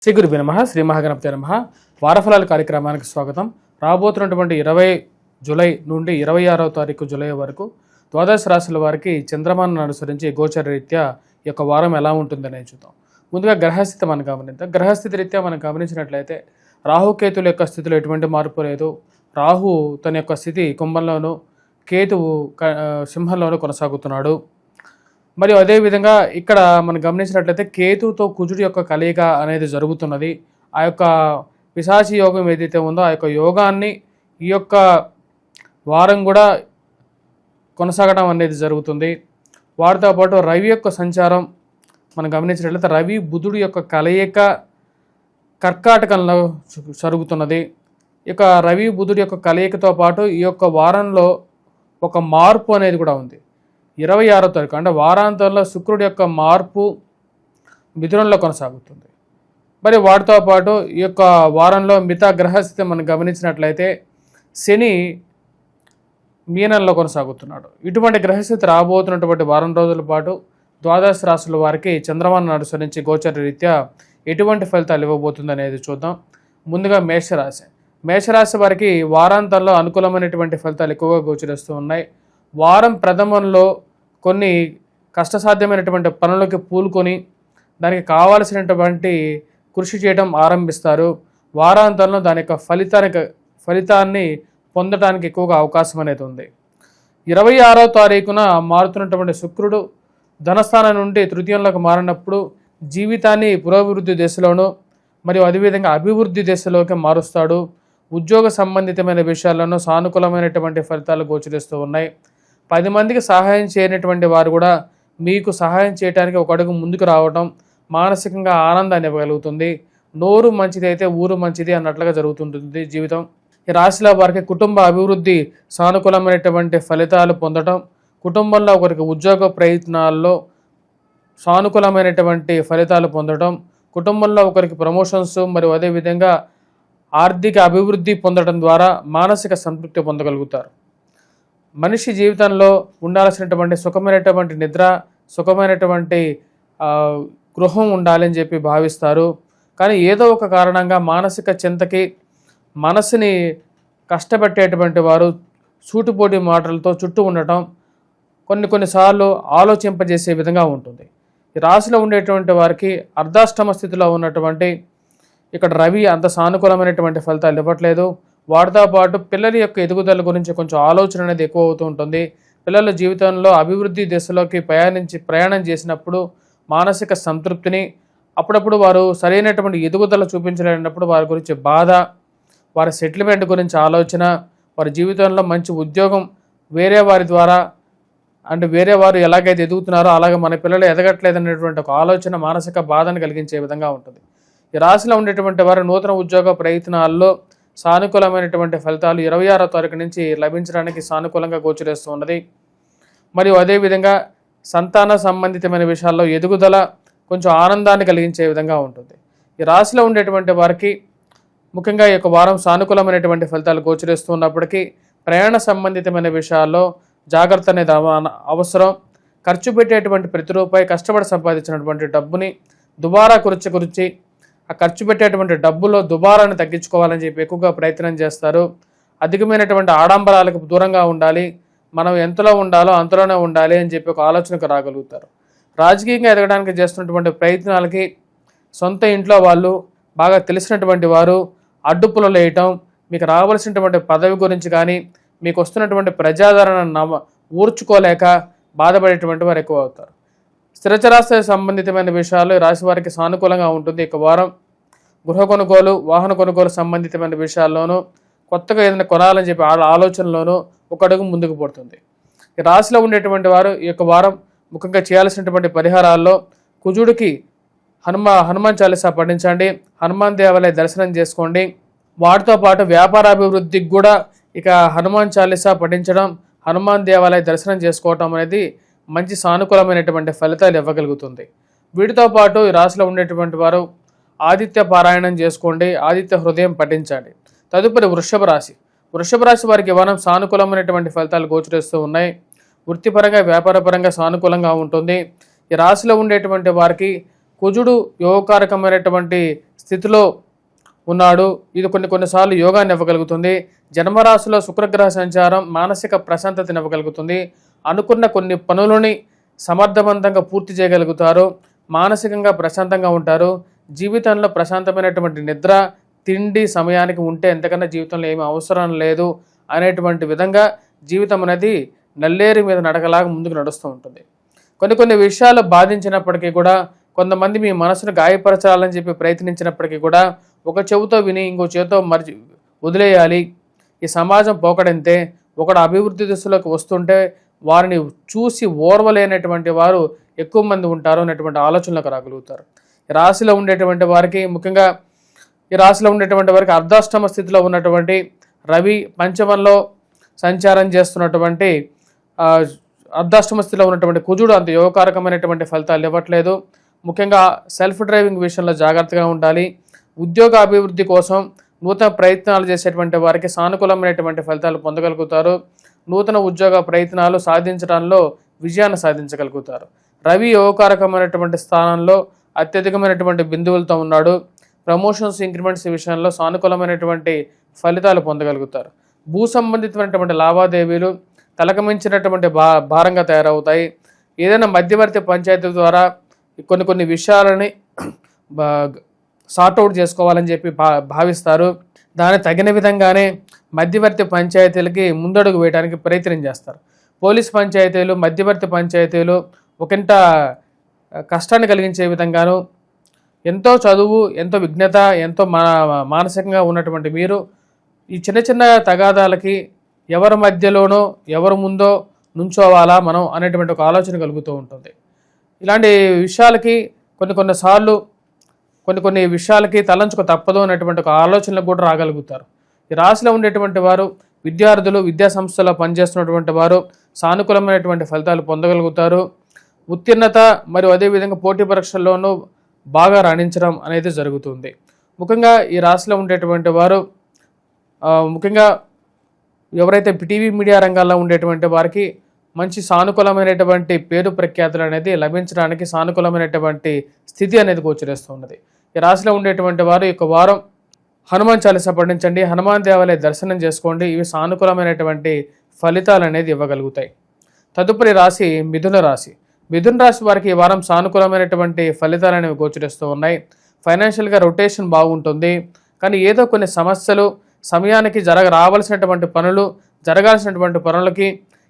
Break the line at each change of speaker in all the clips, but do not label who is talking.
శ్రీ గురుభ్యో నమః. శ్రీ మహాగణపతి నమః. వారఫలాల కార్యక్రమానికి స్వాగతం. రాబోతున్నటువంటి 20 జూలై నుండి 26వ తారీఖు జూలై వరకు ద్వాదశ రాశుల వారికి చంద్రమానాన్ని అనుసరించి గోచర రీత్యా ఈ యొక్క వారం ఎలా ఉంటుందనే చూద్దాం. ముందుగా గ్రహస్థితి మనం గమనిద్దాం. గ్రహస్థితి రీత్యా మనం గమనించినట్లయితే రాహుకేతుల యొక్క స్థితిలో ఎటువంటి మార్పు లేదు. రాహు తన యొక్క స్థితి కుంభంలోను, కేతువు సింహంలోనూ కొనసాగుతున్నాడు. మరియు అదేవిధంగా ఇక్కడ మనం గమనించినట్లయితే కేతుతో కుజుడి యొక్క కలయిక అనేది జరుగుతున్నది. ఆ యొక్క పిశాచి యోగం ఏదైతే ఉందో ఆ యొక్క యోగాన్ని ఈ యొక్క వారం కూడా కొనసాగడం అనేది జరుగుతుంది. వాటితో పాటు రవి యొక్క సంచారం మనం గమనించినట్లయితే రవి బుధుడి యొక్క కలయిక కర్కాటకంలో జరుగుతున్నది. ఇక రవి బుధుడి యొక్క కలయికతో పాటు ఈ యొక్క వారంలో ఒక మార్పు అనేది కూడా ఉంది. 26వ తారీఖు అంటే వారాంతంలో శుక్రుడి యొక్క మార్పు మిథునంలో కొనసాగుతుంది. మరి వాటితో పాటు ఈ యొక్క వారంలో మిగతా గ్రహస్థితి మనం గమనించినట్లయితే శని మీనంలో కొనసాగుతున్నాడు. ఇటువంటి గ్రహస్థితి రాబోతున్నటువంటి వారం రోజుల పాటు ద్వాదశ రాశుల వారికి చంద్రమానాన్ని అనుసరించి గోచర రీత్యా ఎటువంటి ఫలితాలు ఇవ్వబోతుంది అనేది చూద్దాం. ముందుగా మేషరాశి. మేషరాశి వారికి వారాంతంలో అనుకూలమైనటువంటి ఫలితాలు ఎక్కువగా గోచరిస్తూ ఉన్నాయి. వారం ప్రథమంలో కొన్ని కష్టసాధ్యమైనటువంటి పనులకి పూనుకొని దానికి కావాల్సినటువంటి కృషి చేయడం ఆరంభిస్తారు. వారాంతంలో దాని యొక్క ఫలితాన్ని పొందడానికి ఎక్కువగా అవకాశం అనేది ఉంది. 26వ తారీఖున మారుతున్నటువంటి శుక్రుడు ధనస్థానం నుండి తృతీయంలోకి మారినప్పుడు జీవితాన్ని పురోభివృద్ధి దశలోను మరియు అదేవిధంగా అభివృద్ధి దశలోకి మారుస్తాడు. ఉద్యోగ సంబంధితమైన విషయాలను సానుకూలమైనటువంటి ఫలితాలు గోచరిస్తూ ఉన్నాయి. 10 మందికి సహాయం చేయనటువంటి వారు కూడా మీకు సహాయం చేయడానికి ఒక అడుగు ముందుకు రావడం మానసికంగా ఆనందాన్ని ఇవ్వగలుగుతుంది. నోరు మంచిది అయితే ఊరు మంచిది అన్నట్లుగా జరుగుతుంటుంది జీవితం. ఈ రాశిలో వారికి కుటుంబ అభివృద్ధి సానుకూలమైనటువంటి ఫలితాలు పొందడం, కుటుంబంలో ఒకరికి ఉద్యోగ ప్రయత్నాల్లో సానుకూలమైనటువంటి ఫలితాలు పొందడం, కుటుంబంలో ఒకరికి ప్రమోషన్స్ మరియు అదేవిధంగా ఆర్థిక అభివృద్ధి పొందడం ద్వారా మానసిక సంతృప్తి పొందగలుగుతారు. మనిషి జీవితంలో ఉండాల్సినటువంటి సుఖమైనటువంటి నిద్ర, సుఖమైనటువంటి గృహం ఉండాలని చెప్పి భావిస్తారు. కానీ ఏదో ఒక కారణంగా మానసిక చింతకి మనసుని కష్టపెట్టేటువంటి వారు సూటిపోటి మాటలతో చుట్టూ ఉండటం కొన్నిసార్లు ఆలోచింపజేసే విధంగా ఉంటుంది. ఈ రాశిలో ఉండేటువంటి వారికి అర్ధాష్టమ స్థితిలో ఉన్నటువంటి ఇక్కడ రవి అంత సానుకూలమైనటువంటి ఫలితాలు ఇవ్వట్లేదు. వాటితో పాటు పిల్లల యొక్క ఎదుగుదల గురించి కొంచెం ఆలోచన అనేది ఎక్కువ అవుతూ ఉంటుంది. పిల్లల జీవితంలో అభివృద్ధి దిశలోకి ప్రయాణం చేసినప్పుడు మానసిక సంతృప్తిని, అప్పుడప్పుడు వారు సరైనటువంటి ఎదుగుదల చూపించలేనప్పుడు వారి గురించి బాధ, వారి సెటిల్మెంట్ గురించి ఆలోచన, వారి జీవితంలో మంచి ఉద్యోగం వేరే వారి ద్వారా అంటే వేరే వారు ఎలాగైతే ఎదుగుతున్నారో అలాగే మన పిల్లలు ఎదగట్లేదనేటువంటి ఒక ఆలోచన మానసిక బాధను కలిగించే విధంగా ఉంటుంది. ఈ రాశిలో ఉండేటువంటి వారు నూతన ఉద్యోగ ప్రయత్నాల్లో సానుకూలమైనటువంటి ఫలితాలు 26వ తారీఖు నుంచి లభించడానికి సానుకూలంగా గోచరిస్తూ ఉన్నది. మరియు అదేవిధంగా సంతాన సంబంధితమైన విషయాల్లో ఎదుగుదల కొంచెం ఆనందాన్ని కలిగించే విధంగా ఉంటుంది. ఈ రాశిలో ఉండేటువంటి వారికి ముఖ్యంగా ఈ యొక్క వారం సానుకూలమైనటువంటి ఫలితాలు గోచరిస్తూ ఉన్నప్పటికీ ప్రయాణ సంబంధితమైన విషయాల్లో జాగ్రత్త అనేది అవసరం. ఖర్చు పెట్టేటువంటి ప్రతి రూపాయి కష్టపడి సంపాదించినటువంటి డబ్బుని దుబారా గురించి ఆ ఖర్చు పెట్టేటువంటి డబ్బులో దుబారాన్ని తగ్గించుకోవాలని చెప్పి ఎక్కువగా ప్రయత్నం చేస్తారు. అధికమైనటువంటి ఆడంబరాలకు దూరంగా ఉండాలి, మనం ఎంతలో ఉండాలో అంతలోనే ఉండాలి అని చెప్పి ఒక ఆలోచనకు రాగలుగుతారు. రాజకీయంగా ఎదగడానికి చేస్తున్నటువంటి ప్రయత్నాలకి సొంత ఇంట్లో వాళ్ళు బాగా తెలిసినటువంటి వారు అడ్డుపులు వేయటం, మీకు రావాల్సినటువంటి పదవి గురించి కానీ మీకు వస్తున్నటువంటి ప్రజాదరణ ఊర్చుకోలేక బాధపడేటువంటి వారు ఎక్కువ అవుతారు. స్థిరచరాస్తి సంబంధితమైన విషయాలు రాశి వారికి సానుకూలంగా ఉంటుంది. ఇక వారం గృహ కొనుగోలు, వాహన కొనుగోలు సంబంధితమైన విషయాల్లోనూ కొత్తగా ఏదైనా కొనాలని చెప్పి ఆలోచనలోనూ ఒక అడుగు ముందుకు పడుతుంది. ఈ రాశిలో ఉండేటువంటి వారు ఈ యొక్క వారం ముఖ్యంగా చేయాల్సినటువంటి పరిహారాల్లో కుజుడికి హనుమాన్ చాలీసా పఠించండి, హనుమాన్ దేవాలయ దర్శనం చేసుకోండి. వాటితో పాటు వ్యాపారాభివృద్ధికి కూడా ఇక హనుమాన్ చాలీసా పఠించడం, హనుమాన్ దేవాలయ దర్శనం చేసుకోవటం అనేది మంచి సానుకూలమైనటువంటి ఫలితాలు ఇవ్వగలుగుతుంది. వీటితో పాటు ఈ రాశిలో ఉండేటువంటి వారు ఆదిత్య పారాయణం చేసుకోండి, ఆదిత్య హృదయం పఠించండి. తదుపరి వృషభ రాశి. వృషభ రాశి వారికి వనం సానుకూలమైనటువంటి ఫలితాలు గోచరిస్తూ ఉన్నాయి. వృత్తిపరంగా వ్యాపారపరంగా సానుకూలంగా ఉంటుంది. ఈ రాశిలో ఉండేటువంటి వారికి కుజుడు యోగకారకమైనటువంటి స్థితిలో ఉన్నాడు. ఇది కొన్నిసార్లు యోగాన్ని ఇవ్వగలుగుతుంది. జన్మరాశిలో శుక్రగ్రహ సంచారం మానసిక ప్రశాంతతని ఇవ్వగలుగుతుంది. అనుకున్న కొన్ని పనులని సమర్థవంతంగా పూర్తి చేయగలుగుతారు. మానసికంగా ప్రశాంతంగా ఉంటారు. జీవితంలో ప్రశాంతమైనటువంటి నిద్ర, తిండి సమయానికి ఉంటే ఎంతకన్నా జీవితంలో ఏమీ అవసరం లేదు అనేటువంటి విధంగా జీవితం అనేది నల్లేరు మీద నడకలాగా ముందుకు నడుస్తూ ఉంటుంది. కొన్ని విషయాలు బాధించినప్పటికీ కూడా, కొంతమంది మీ మనసును గాయపరచాలని చెప్పి ప్రయత్నించినప్పటికీ కూడా ఒక చెవితో విని ఇంకో చెవితో వదిలేయాలి. ఈ సమాజం పోకడంతే. ఒకడు అభివృద్ధి దిశలోకి వస్తుంటే వారిని చూసి ఓర్వలేనటువంటి వారు ఎక్కువ మంది ఉంటారు అనేటువంటి ఆలోచనలకు రాగలుగుతారు. ఈ రాశిలో ఉండేటువంటి వారికి, ముఖ్యంగా ఈ రాశిలో ఉండేటువంటి వారికి అర్ధాష్టమ స్థితిలో ఉన్నటువంటి రవి, పంచమంలో సంచారం చేస్తున్నటువంటి అర్ధాష్టమ స్థితిలో ఉన్నటువంటి కుజుడు అంత యోగకారకమైనటువంటి ఫలితాలు ఇవ్వట్లేదు. ముఖ్యంగా సెల్ఫ్ డ్రైవింగ్ విషయంలో జాగ్రత్తగా ఉండాలి. ఉద్యోగ అభివృద్ధి కోసం నూతన ప్రయత్నాలు చేసేటువంటి వారికి సానుకూలమైనటువంటి ఫలితాలు పొందగలుగుతారు. నూతన ఉద్యోగ ప్రయత్నాలు సాధించడంలో విజయాన్ని సాధించగలుగుతారు. రవి యోగకారకమైనటువంటి స్థానంలో అత్యధికమైనటువంటి బిందువులతో ఉన్నాడు. ప్రమోషన్స్, ఇంక్రిమెంట్స్ విషయంలో సానుకూలమైనటువంటి ఫలితాలు పొందగలుగుతారు. భూ సంబంధితమైనటువంటి లావాదేవీలు తలకమించినటువంటి భారంగా తయారవుతాయి. ఏదైనా మధ్యవర్తి పంచాయతీ ద్వారా కొన్ని విషయాలని సార్ట్అవుట్ చేసుకోవాలని చెప్పి భావిస్తారు. దానికి తగిన విధంగానే మధ్యవర్తి పంచాయతీలకి ముందడుగు వేయడానికి ప్రయత్నం చేస్తారు. పోలీస్ పంచాయతీలు, మధ్యవర్తి పంచాయతీలు ఒకంత కష్టాన్ని కలిగించే విధంగాను, ఎంతో చదువు, ఎంతో విజ్ఞత, ఎంతో మానసికంగా ఉన్నటువంటి మీరు ఈ చిన్న తగాదాలకి ఎవరి మధ్యలోనో ఎవరి ముందో నుంచోవాలా మనం అనేటువంటి ఒక ఆలోచన కలుగుతూ ఉంటుంది. ఇలాంటి విషయాలకి కొన్నిసార్లు కొన్ని విషయాలకి తలంచుకు తప్పదు అనేటువంటి ఒక ఆలోచనలకు కూడా రాగలుగుతారు. ఈ రాశిలో ఉండేటువంటి వారు విద్యార్థులు, విద్యా సంస్థలో పనిచేస్తున్నటువంటి వారు సానుకూలమైనటువంటి ఫలితాలు పొందగలుగుతారు. ఉత్తీర్ణత మరియు అదేవిధంగా పోటీ పరీక్షల్లోనూ బాగా రాణించడం అనేది జరుగుతుంది. ముఖ్యంగా ఈ రాశిలో ఉండేటువంటి వారు, ముఖ్యంగా ఎవరైతే టీవీ మీడియా రంగాల్లో ఉండేటువంటి వారికి మంచి సానుకూలమైనటువంటి పేరు ప్రఖ్యాతులు అనేది లభించడానికి సానుకూలమైనటువంటి స్థితి అనేది గోచరిస్తున్నది. ఈ రాశిలో ఉండేటువంటి వారు ఈ వారం హనుమాన్ చాలీస పఠించండి, హనుమాన్ దేవాలయ దర్శనం చేసుకోండి. ఇవి సానుకూలమైనటువంటి ఫలితాలు అనేది ఇవ్వగలుగుతాయి. తదుపరి రాశి మిథున రాశి. మిథున రాశి వారికి ఈ వారం సానుకూలమైనటువంటి ఫలితాలు అనేవి గోచరిస్తూ ఉన్నాయి. ఫైనాన్షియల్గా రొటేషన్ బాగుంటుంది. కానీ ఏదో కొన్ని సమస్యలు, సమయానికి రావాల్సినటువంటి పనులు, జరగాల్సినటువంటి పనులకి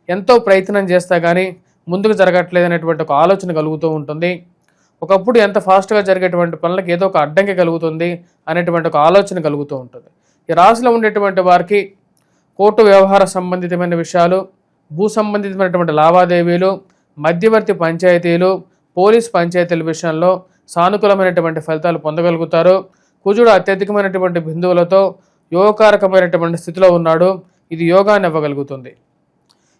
ఎంతో ప్రయత్నం చేస్తా కానీ ముందుకు జరగట్లేదు అనేటువంటి ఒక ఆలోచన కలుగుతూ ఉంటుంది. ఒకప్పుడు ఎంత ఫాస్ట్గా జరిగేటువంటి పనులకు ఏదో ఒక అడ్డంకి కలుగుతుంది అనేటువంటి ఒక ఆలోచన కలుగుతూ ఉంటుంది. ఈ రాశిలో ఉండేటువంటి వారికి కోర్టు వ్యవహార సంబంధితమైన విషయాలు, భూ సంబంధితమైనటువంటి లావాదేవీలు, మధ్యవర్తి పంచాయతీలు, పోలీస్ పంచాయతీల విషయంలో సానుకూలమైనటువంటి ఫలితాలు పొందగలుగుతారు. కుజుడు అత్యధికమైనటువంటి బిందువులతో యోగకారకమైనటువంటి స్థితిలో ఉన్నాడు. ఇది యోగాన్ని ఇవ్వగలుగుతుంది.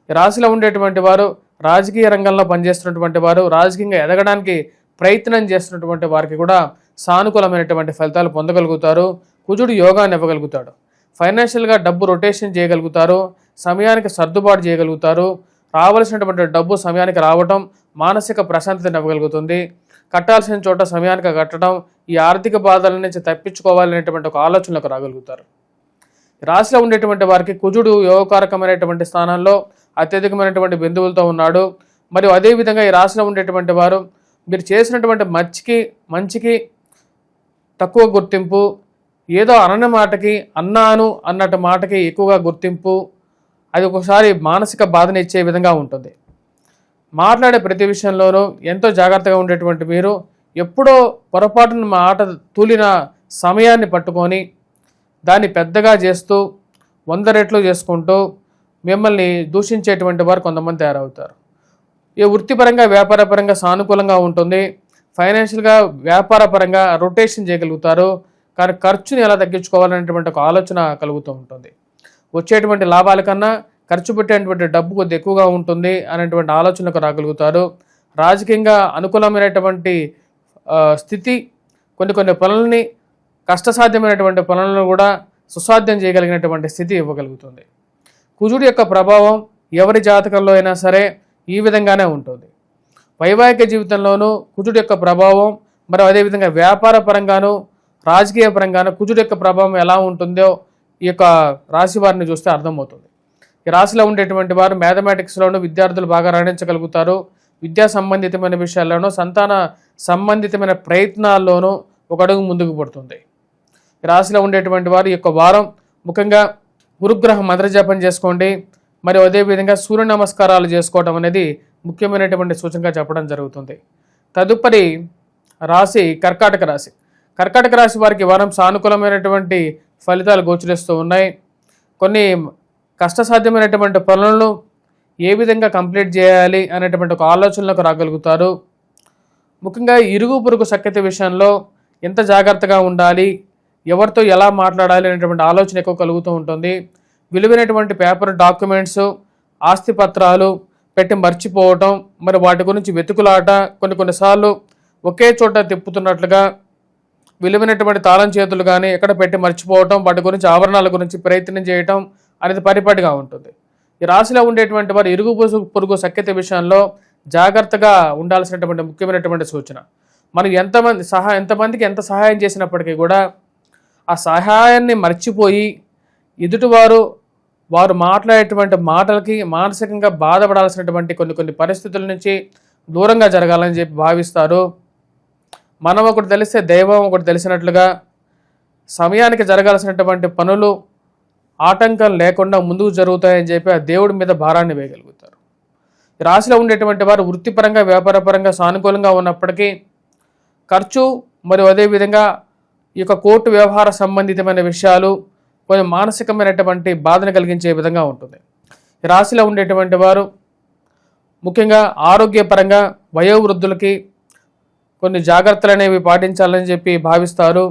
రాశిలో ఉండేటువంటి వారు రాజకీయ రంగంలో పనిచేస్తున్నటువంటి వారు, రాజకీయంగా ఎదగడానికి ప్రయత్నం చేస్తున్నటువంటి వారికి కూడా సానుకూలమైనటువంటి ఫలితాలు పొందగలుగుతారు. కుజుడు యోగాన్ని ఇవ్వగలుగుతాడు. ఫైనాన్షియల్గా డబ్బు రొటేషన్ చేయగలుగుతారు. సమయానికి సర్దుబాటు చేయగలుగుతారు. రావాల్సినటువంటి డబ్బు సమయానికి రావటం మానసిక ప్రశాంతతను ఇవ్వగలుగుతుంది. కట్టాల్సిన చోట సమయానికి కట్టడం, ఈ ఆర్థిక బాధల నుంచి తప్పించుకోవాలనేటువంటి ఒక ఆలోచనలకు రాగలుగుతారు. రాశిలో ఉండేటువంటి వారికి కుజుడు యోగకారకమైనటువంటి స్థానంలో అత్యధికమైనటువంటి బిందువులతో ఉన్నాడు. మరియు అదేవిధంగా ఈ రాశిలో ఉండేటువంటి వారు మీరు చేసినటువంటి మంచికి తక్కువ గుర్తింపు, ఏదో అనని మాటకి అన్నాను అన్నట్టు మాటకి ఎక్కువగా గుర్తింపు, అది ఒకసారి మానసిక బాధని ఇచ్చే విధంగా ఉంటుంది. మాట్లాడే ప్రతి విషయంలోనూ ఎంతో జాగ్రత్తగా ఉండేటువంటి మీరు ఎప్పుడో పొరపాటున మాట తూలిన సమయాన్ని పట్టుకొని దాన్ని పెద్దగా చేస్తూ 100 రెట్లు చేసుకుంటూ మిమ్మల్ని దూషించేటువంటి వారు కొంతమంది తయారవుతారు. ఈ వృత్తిపరంగా, వ్యాపారపరంగా సానుకూలంగా ఉంటుంది. ఫైనాన్షియల్గా, వ్యాపారపరంగా రొటేషన్ చేయగలుగుతారు. కానీ ఖర్చుని ఎలా తగ్గించుకోవాలనేటువంటి ఒక ఆలోచన కలుగుతూ ఉంటుంది. వచ్చేటువంటి లాభాల కన్నా ఖర్చు పెట్టేటువంటి డబ్బు కొద్ది ఎక్కువగా ఉంటుంది అనేటువంటి ఆలోచనకు రాగలుగుతారు. రాజకీయంగా అనుకూలమైనటువంటి స్థితి, కొన్ని పనులని, కష్టసాధ్యమైనటువంటి పనులను కూడా సుసాధ్యం చేయగలిగినటువంటి స్థితి ఇవ్వగలుగుతుంది. కుజుడి యొక్క ప్రభావం ఎవరి జాతకంలో అయినా సరే ఈ విధంగానే ఉంటుంది. వైవాహిక జీవితంలోనూ కుజుడి యొక్క ప్రభావం, మరి అదేవిధంగా వ్యాపార పరంగాను రాజకీయ పరంగానే కుజుడు యొక్క ప్రభావం ఎలా ఉంటుందో ఈ యొక్క రాశి వారిని చూస్తే అర్థమవుతుంది. ఈ రాశిలో ఉండేటువంటి వారు మ్యాథమెటిక్స్లోనూ విద్యార్థులు బాగా రాణించగలుగుతారు. విద్యా సంబంధితమైన విషయాల్లోనూ సంతాన సంబంధితమైన ప్రయత్నాల్లోనూ ఒక అడుగు ముందుకు పడుతుంది. ఈ రాశిలో ఉండేటువంటి వారు ఈ యొక్క వారం ముఖ్యంగా గురుగ్రహ మంత్రజపం చేసుకోండి. మరి అదేవిధంగా సూర్య నమస్కారాలు చేసుకోవడం అనేది ముఖ్యమైనటువంటి సూచనగా చెప్పడం జరుగుతుంది. తదుపరి రాశి కర్కాటక రాశి. కర్కాటక రాశి వారికి వారం సానుకూలమైనటువంటి ఫలితాలు గోచరిస్తూ ఉన్నాయి. కొన్ని కష్టసాధ్యమైనటువంటి పనులను ఏ విధంగా కంప్లీట్ చేయాలి అనేటువంటి ఒక ఆలోచనలకు రాగలుగుతారు. ముఖ్యంగా ఇరుగు పొరుగు సఖ్యత విషయంలో ఎంత జాగ్రత్తగా ఉండాలి, ఎవరితో ఎలా మాట్లాడాలి అనేటువంటి ఆలోచన ఎక్కువ కలుగుతూ ఉంటుంది. విలువైనటువంటి పేపర్ డాక్యుమెంట్స్, ఆస్తి పత్రాలు పెట్టి మర్చిపోవటం, మరి వాటి గురించి వెతుకులాట, కొన్నిసార్లు ఒకే చోట తిప్పుతున్నట్లుగా విలువైనటువంటి తాళం చేతులు కానీ ఎక్కడ పెట్టి మర్చిపోవటం, వాటి గురించి ఆవరణాల గురించి ప్రయత్నం చేయటం అనేది పరిపాటిగా ఉంటుంది. ఈ రాశిలో ఉండేటువంటి వారు ఇరుగు పొరుగు సఖ్యత విషయంలో జాగ్రత్తగా ఉండాల్సినటువంటి ముఖ్యమైనటువంటి సూచన. మనం ఎంతమందికి ఎంత సహాయం చేసినప్పటికీ కూడా ఆ సహాయాన్ని మర్చిపోయి వారు మాట్లాడేటువంటి మాటలకి మానసికంగా బాధపడాల్సినటువంటి కొన్ని పరిస్థితుల నుంచి దూరంగా జరగాలని చెప్పి భావిస్తారు. మనం ఒకటి తెలిస్తే దైవం ఒకటి తెలిసినట్లుగా సమయానికి జరగాల్సినటువంటి పనులు ఆటంకం లేకుండా ముందుకు జరుగుతాయని చెప్పి ఆ దేవుడి మీద భారాన్ని వేయగలుగుతారు. ఈ రాశిలో ఉండేటువంటి వారు వృత్తిపరంగా వ్యాపారపరంగా సానుకూలంగా ఉన్నప్పటికీ ఖర్చు మరియు అదేవిధంగా ఈ యొక్క కోర్టు వ్యవహార సంబంధితమైన విషయాలు కొంచెం మానసికమైనటువంటి బాధను కలిగించే విధంగా ఉంటుంది. ఈ రాశిలో ఉండేటువంటి వారు ముఖ్యంగా ఆరోగ్యపరంగా వయోవృద్ధులకి కొన్ని జాగ్రత్తలు అనేవి పాటించాలని చెప్పి భావిస్తారు.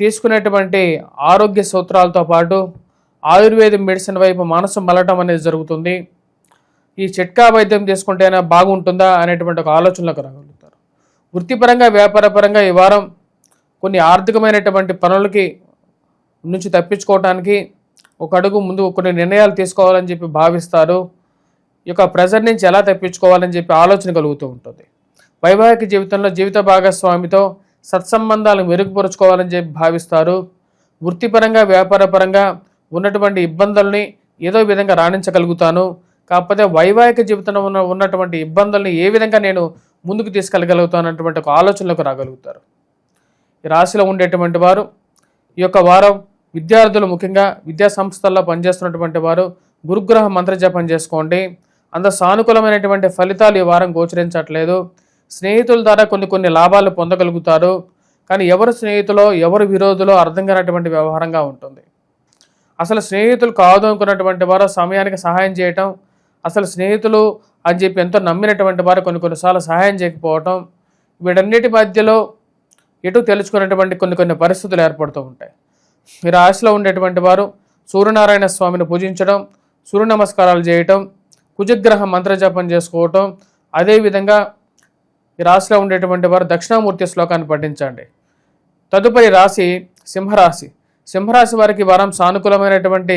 తీసుకునేటువంటి ఆరోగ్య సూత్రాలతో పాటు ఆయుర్వేద మెడిసిన్ వైపు మనసు మళ్ళటం అనేది జరుగుతుంది. ఈ చిట్కా వైద్యం తీసుకుంటేనే బాగుంటుందా అనేటువంటి ఒక ఆలోచనలకు రాగలుగుతారు. వృత్తిపరంగా వ్యాపారపరంగా ఈ వారం కొన్ని ఆర్థికమైనటువంటి పనులకి నుంచి తప్పించుకోవడానికి ఒక అడుగు ముందు కొన్ని నిర్ణయాలు తీసుకోవాలని చెప్పి భావిస్తారు. ఈ యొక్క ప్రెజర్ నుంచి ఎలా తప్పించుకోవాలని చెప్పి ఆలోచన కలుగుతూ ఉంటుంది. వైవాహిక జీవితంలో జీవిత భాగస్వామితో సత్సంబంధాలను మెరుగుపరుచుకోవాలని చెప్పి భావిస్తారు. వృత్తిపరంగా వ్యాపారపరంగా ఉన్నటువంటి ఇబ్బందుల్ని ఏదో విధంగా రాణించగలుగుతాను, కాకపోతే వైవాహిక జీవితంలో ఉన్నటువంటి ఇబ్బందుల్ని ఏ విధంగా నేను ముందుకు తీసుకెళ్ళగలుగుతాను అన్నటువంటి ఒక ఆలోచనలకు రాగలుగుతారు. ఈ రాశిలో ఉండేటువంటి వారు ఈ యొక్క వారం విద్యార్థులు ముఖ్యంగా విద్యా సంస్థల్లో పనిచేస్తున్నటువంటి వారు గురుగ్రహ మంత్రజపం చేసుకోండి. అంత సానుకూలమైనటువంటి ఫలితాలు ఈ వారం గోచరించట్లేదు. స్నేహితుల ద్వారా కొన్ని లాభాలు పొందగలుగుతారు, కానీ ఎవరు స్నేహితులో ఎవరు విరోధులో అర్థం కానటువంటి వ్యవహారంగా ఉంటుంది. అసలు స్నేహితులు కాదు అనుకున్నటువంటి వారు సమయానికి సహాయం చేయటం, అసలు స్నేహితులు అని చెప్పి ఎంతో నమ్మినటువంటి వారు కొన్నిసార్లు సహాయం చేయకపోవటం, వీటన్నిటి మధ్యలో ఎటు తెలుసుకునేటువంటి కొన్ని పరిస్థితులు ఏర్పడుతూ ఉంటాయి. ఈ రాశిలో ఉండేటువంటి వారు సూర్యనారాయణ స్వామిని పూజించడం, సూర్య నమస్కారాలు చేయటం, కుజగ్రహ మంత్రజపం చేసుకోవటం, అదేవిధంగా ఈ రాశిలో ఉండేటువంటి వారు దక్షిణామూర్తి శ్లోకాన్ని పఠించండి. తదుపరి రాశి సింహరాశి. సింహరాశి వారికి వారం సానుకూలమైనటువంటి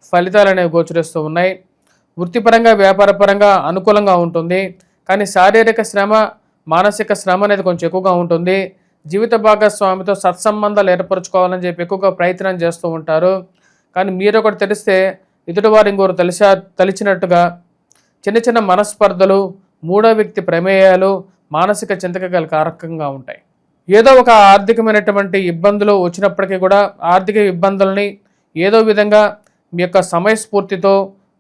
ఫలితాలు అనేవి గోచరిస్తూ ఉన్నాయి. వృత్తిపరంగా వ్యాపారపరంగా అనుకూలంగా ఉంటుంది, కానీ శారీరక శ్రమ మానసిక శ్రమ అనేది కొంచెం ఎక్కువగా ఉంటుంది. జీవిత భాగస్వామితో సత్సంబంధాలు ఏర్పరచుకోవాలని చెప్పి ఎక్కువగా ప్రయత్నం చేస్తూ ఉంటారు, కానీ మీరు ఒకటి తెలిస్తే ఎదుటి వారు ఇంకోరు తలిచినట్టుగా చిన్న మనస్పర్ధలు, మూడో వ్యక్తి ప్రమేయాలు మానసిక చింతక కారకంగా ఉంటాయి. ఏదో ఒక ఆర్థికమైనటువంటి ఇబ్బందులు వచ్చినప్పటికీ కూడా ఆర్థిక ఇబ్బందుల్ని ఏదో విధంగా మీ యొక్క సమయస్ఫూర్తితో,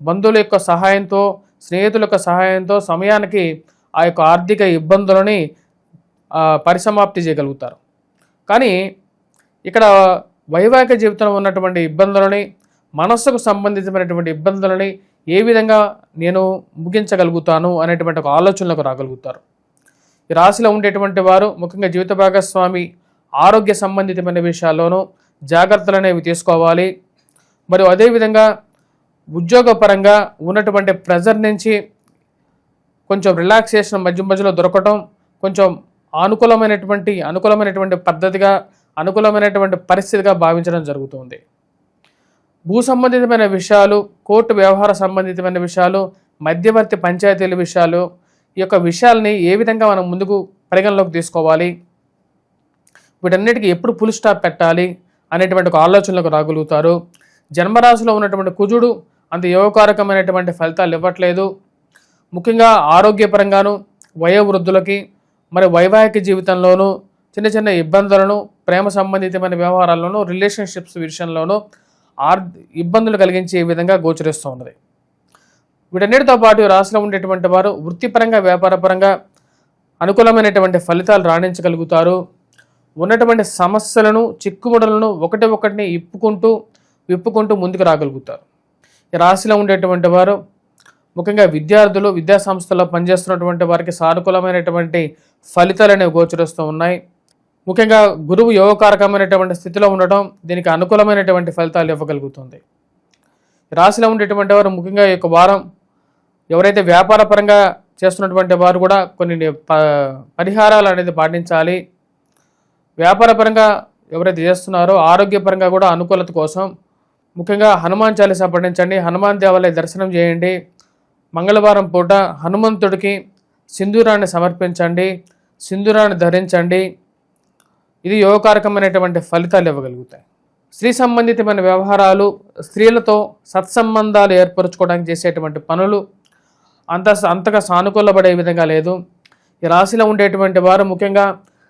బంధువుల యొక్క సహాయంతో, స్నేహితుల యొక్క సహాయంతో సమయానికి ఆ యొక్క ఆర్థిక ఇబ్బందులని పరిసమాప్తి చేయగలుగుతారు. కానీ ఇక్కడ వైవాహిక జీవితంలో ఉన్నటువంటి ఇబ్బందులని, మనస్సుకు సంబంధించినటువంటి ఇబ్బందులని ఏ విధంగా నేను ముగించగలుగుతాను అనేటువంటి ఒక ఆలోచనలకు రాగలుగుతారు. ఈ రాశిలో ఉండేటువంటి వారు ముఖ్యంగా జీవిత భాగస్వామి ఆరోగ్య సంబంధితమైన విషయాల్లోనూ జాగ్రత్తలు అనేవి తీసుకోవాలి. మరియు అదేవిధంగా ఉద్యోగపరంగా ఉన్నటువంటి ప్రెజర్ నుంచి కొంచెం రిలాక్సేషన్ మధ్యలో దొరకటం, కొంచెం అనుకూలమైనటువంటి పద్ధతిగా, అనుకూలమైనటువంటి పరిస్థితిగా భావించడం జరుగుతుంది. భూ సంబంధితమైన విషయాలు, కోర్టు వ్యవహార సంబంధితమైన విషయాలు, మధ్యవర్తి పంచాయతీల విషయాలు, ఈ యొక్క విషయాల్ని ఏ విధంగా మనం ముందుకు పరిగణలోకి తీసుకోవాలి, వీటన్నిటికీ ఎప్పుడు ఫుల్ స్టాప్ పెట్టాలి అనేటువంటి ఒక ఆలోచనలకు రాగలుగుతారు. జన్మరాశిలో ఉన్నటువంటి కుజుడు అంత యోగకారకమైనటువంటి ఫలితాలు ఇవ్వట్లేదు. ముఖ్యంగా ఆరోగ్యపరంగాను, వయోవృద్ధులకి, మరి వైవాహిక జీవితంలోనూ చిన్న చిన్న ఇబ్బందులను, ప్రేమ సంబంధితమైన వ్యవహారాల్లోనూ, రిలేషన్షిప్స్ విషయంలోనూ ఇబ్బందులు కలిగించే విధంగా గోచరిస్తూ ఉన్నది. వీటన్నిటితో పాటు రాశిలో ఉండేటువంటి వారు వృత్తిపరంగా, వ్యాపారపరంగా అనుకూలమైనటువంటి ఫలితాలు రాణించగలుగుతారు. ఉన్నటువంటి సమస్యలను, చిక్కుముడలను ఒకటిని విప్పుకుంటూ ముందుకు రాగలుగుతారు. ఈ రాశిలో ఉండేటువంటి వారు ముఖ్యంగా విద్యార్థులు, విద్యా సంస్థల్లో పనిచేస్తున్నటువంటి వారికి సానుకూలమైనటువంటి ఫలితాలు అనేవి గోచరిస్తూ ఉన్నాయి. ముఖ్యంగా గురువు యోగకారకమైనటువంటి స్థితిలో ఉండటం దీనికి అనుకూలమైనటువంటి ఫలితాలు ఇవ్వగలుగుతుంది. రాశిలో ఉండేటువంటి వారు ముఖ్యంగా ఈ యొక్క వారం ఎవరైతే వ్యాపార పరంగా చేస్తున్నటువంటి వారు కూడా కొన్ని పరిహారాలు అనేది పాటించాలి. వ్యాపార పరంగా ఎవరైతే చేస్తున్నారో ఆరోగ్యపరంగా కూడా అనుకూలత కోసం ముఖ్యంగా హనుమాన్ చాలీసా పఠించండి, హనుమాన్ దేవాలయ దర్శనం చేయండి. మంగళవారం పూట హనుమంతుడికి సింధూరాన్ని సమర్పించండి, సింధూరాన్ని ధరించండి. ఇది యోగకారకమైనటువంటి ఫలితాలు ఇవ్వగలుగుతాయి. స్త్రీ సంబంధితమైన వ్యవహారాలు, స్త్రీలతో సత్సంబంధాలు ఏర్పరచుకోవడానికి చేసేటువంటి పనులు అంతగా సానుకూలపడే విధంగా లేదు. ఈ రాశిలో ఉండేటువంటి వారు ముఖ్యంగా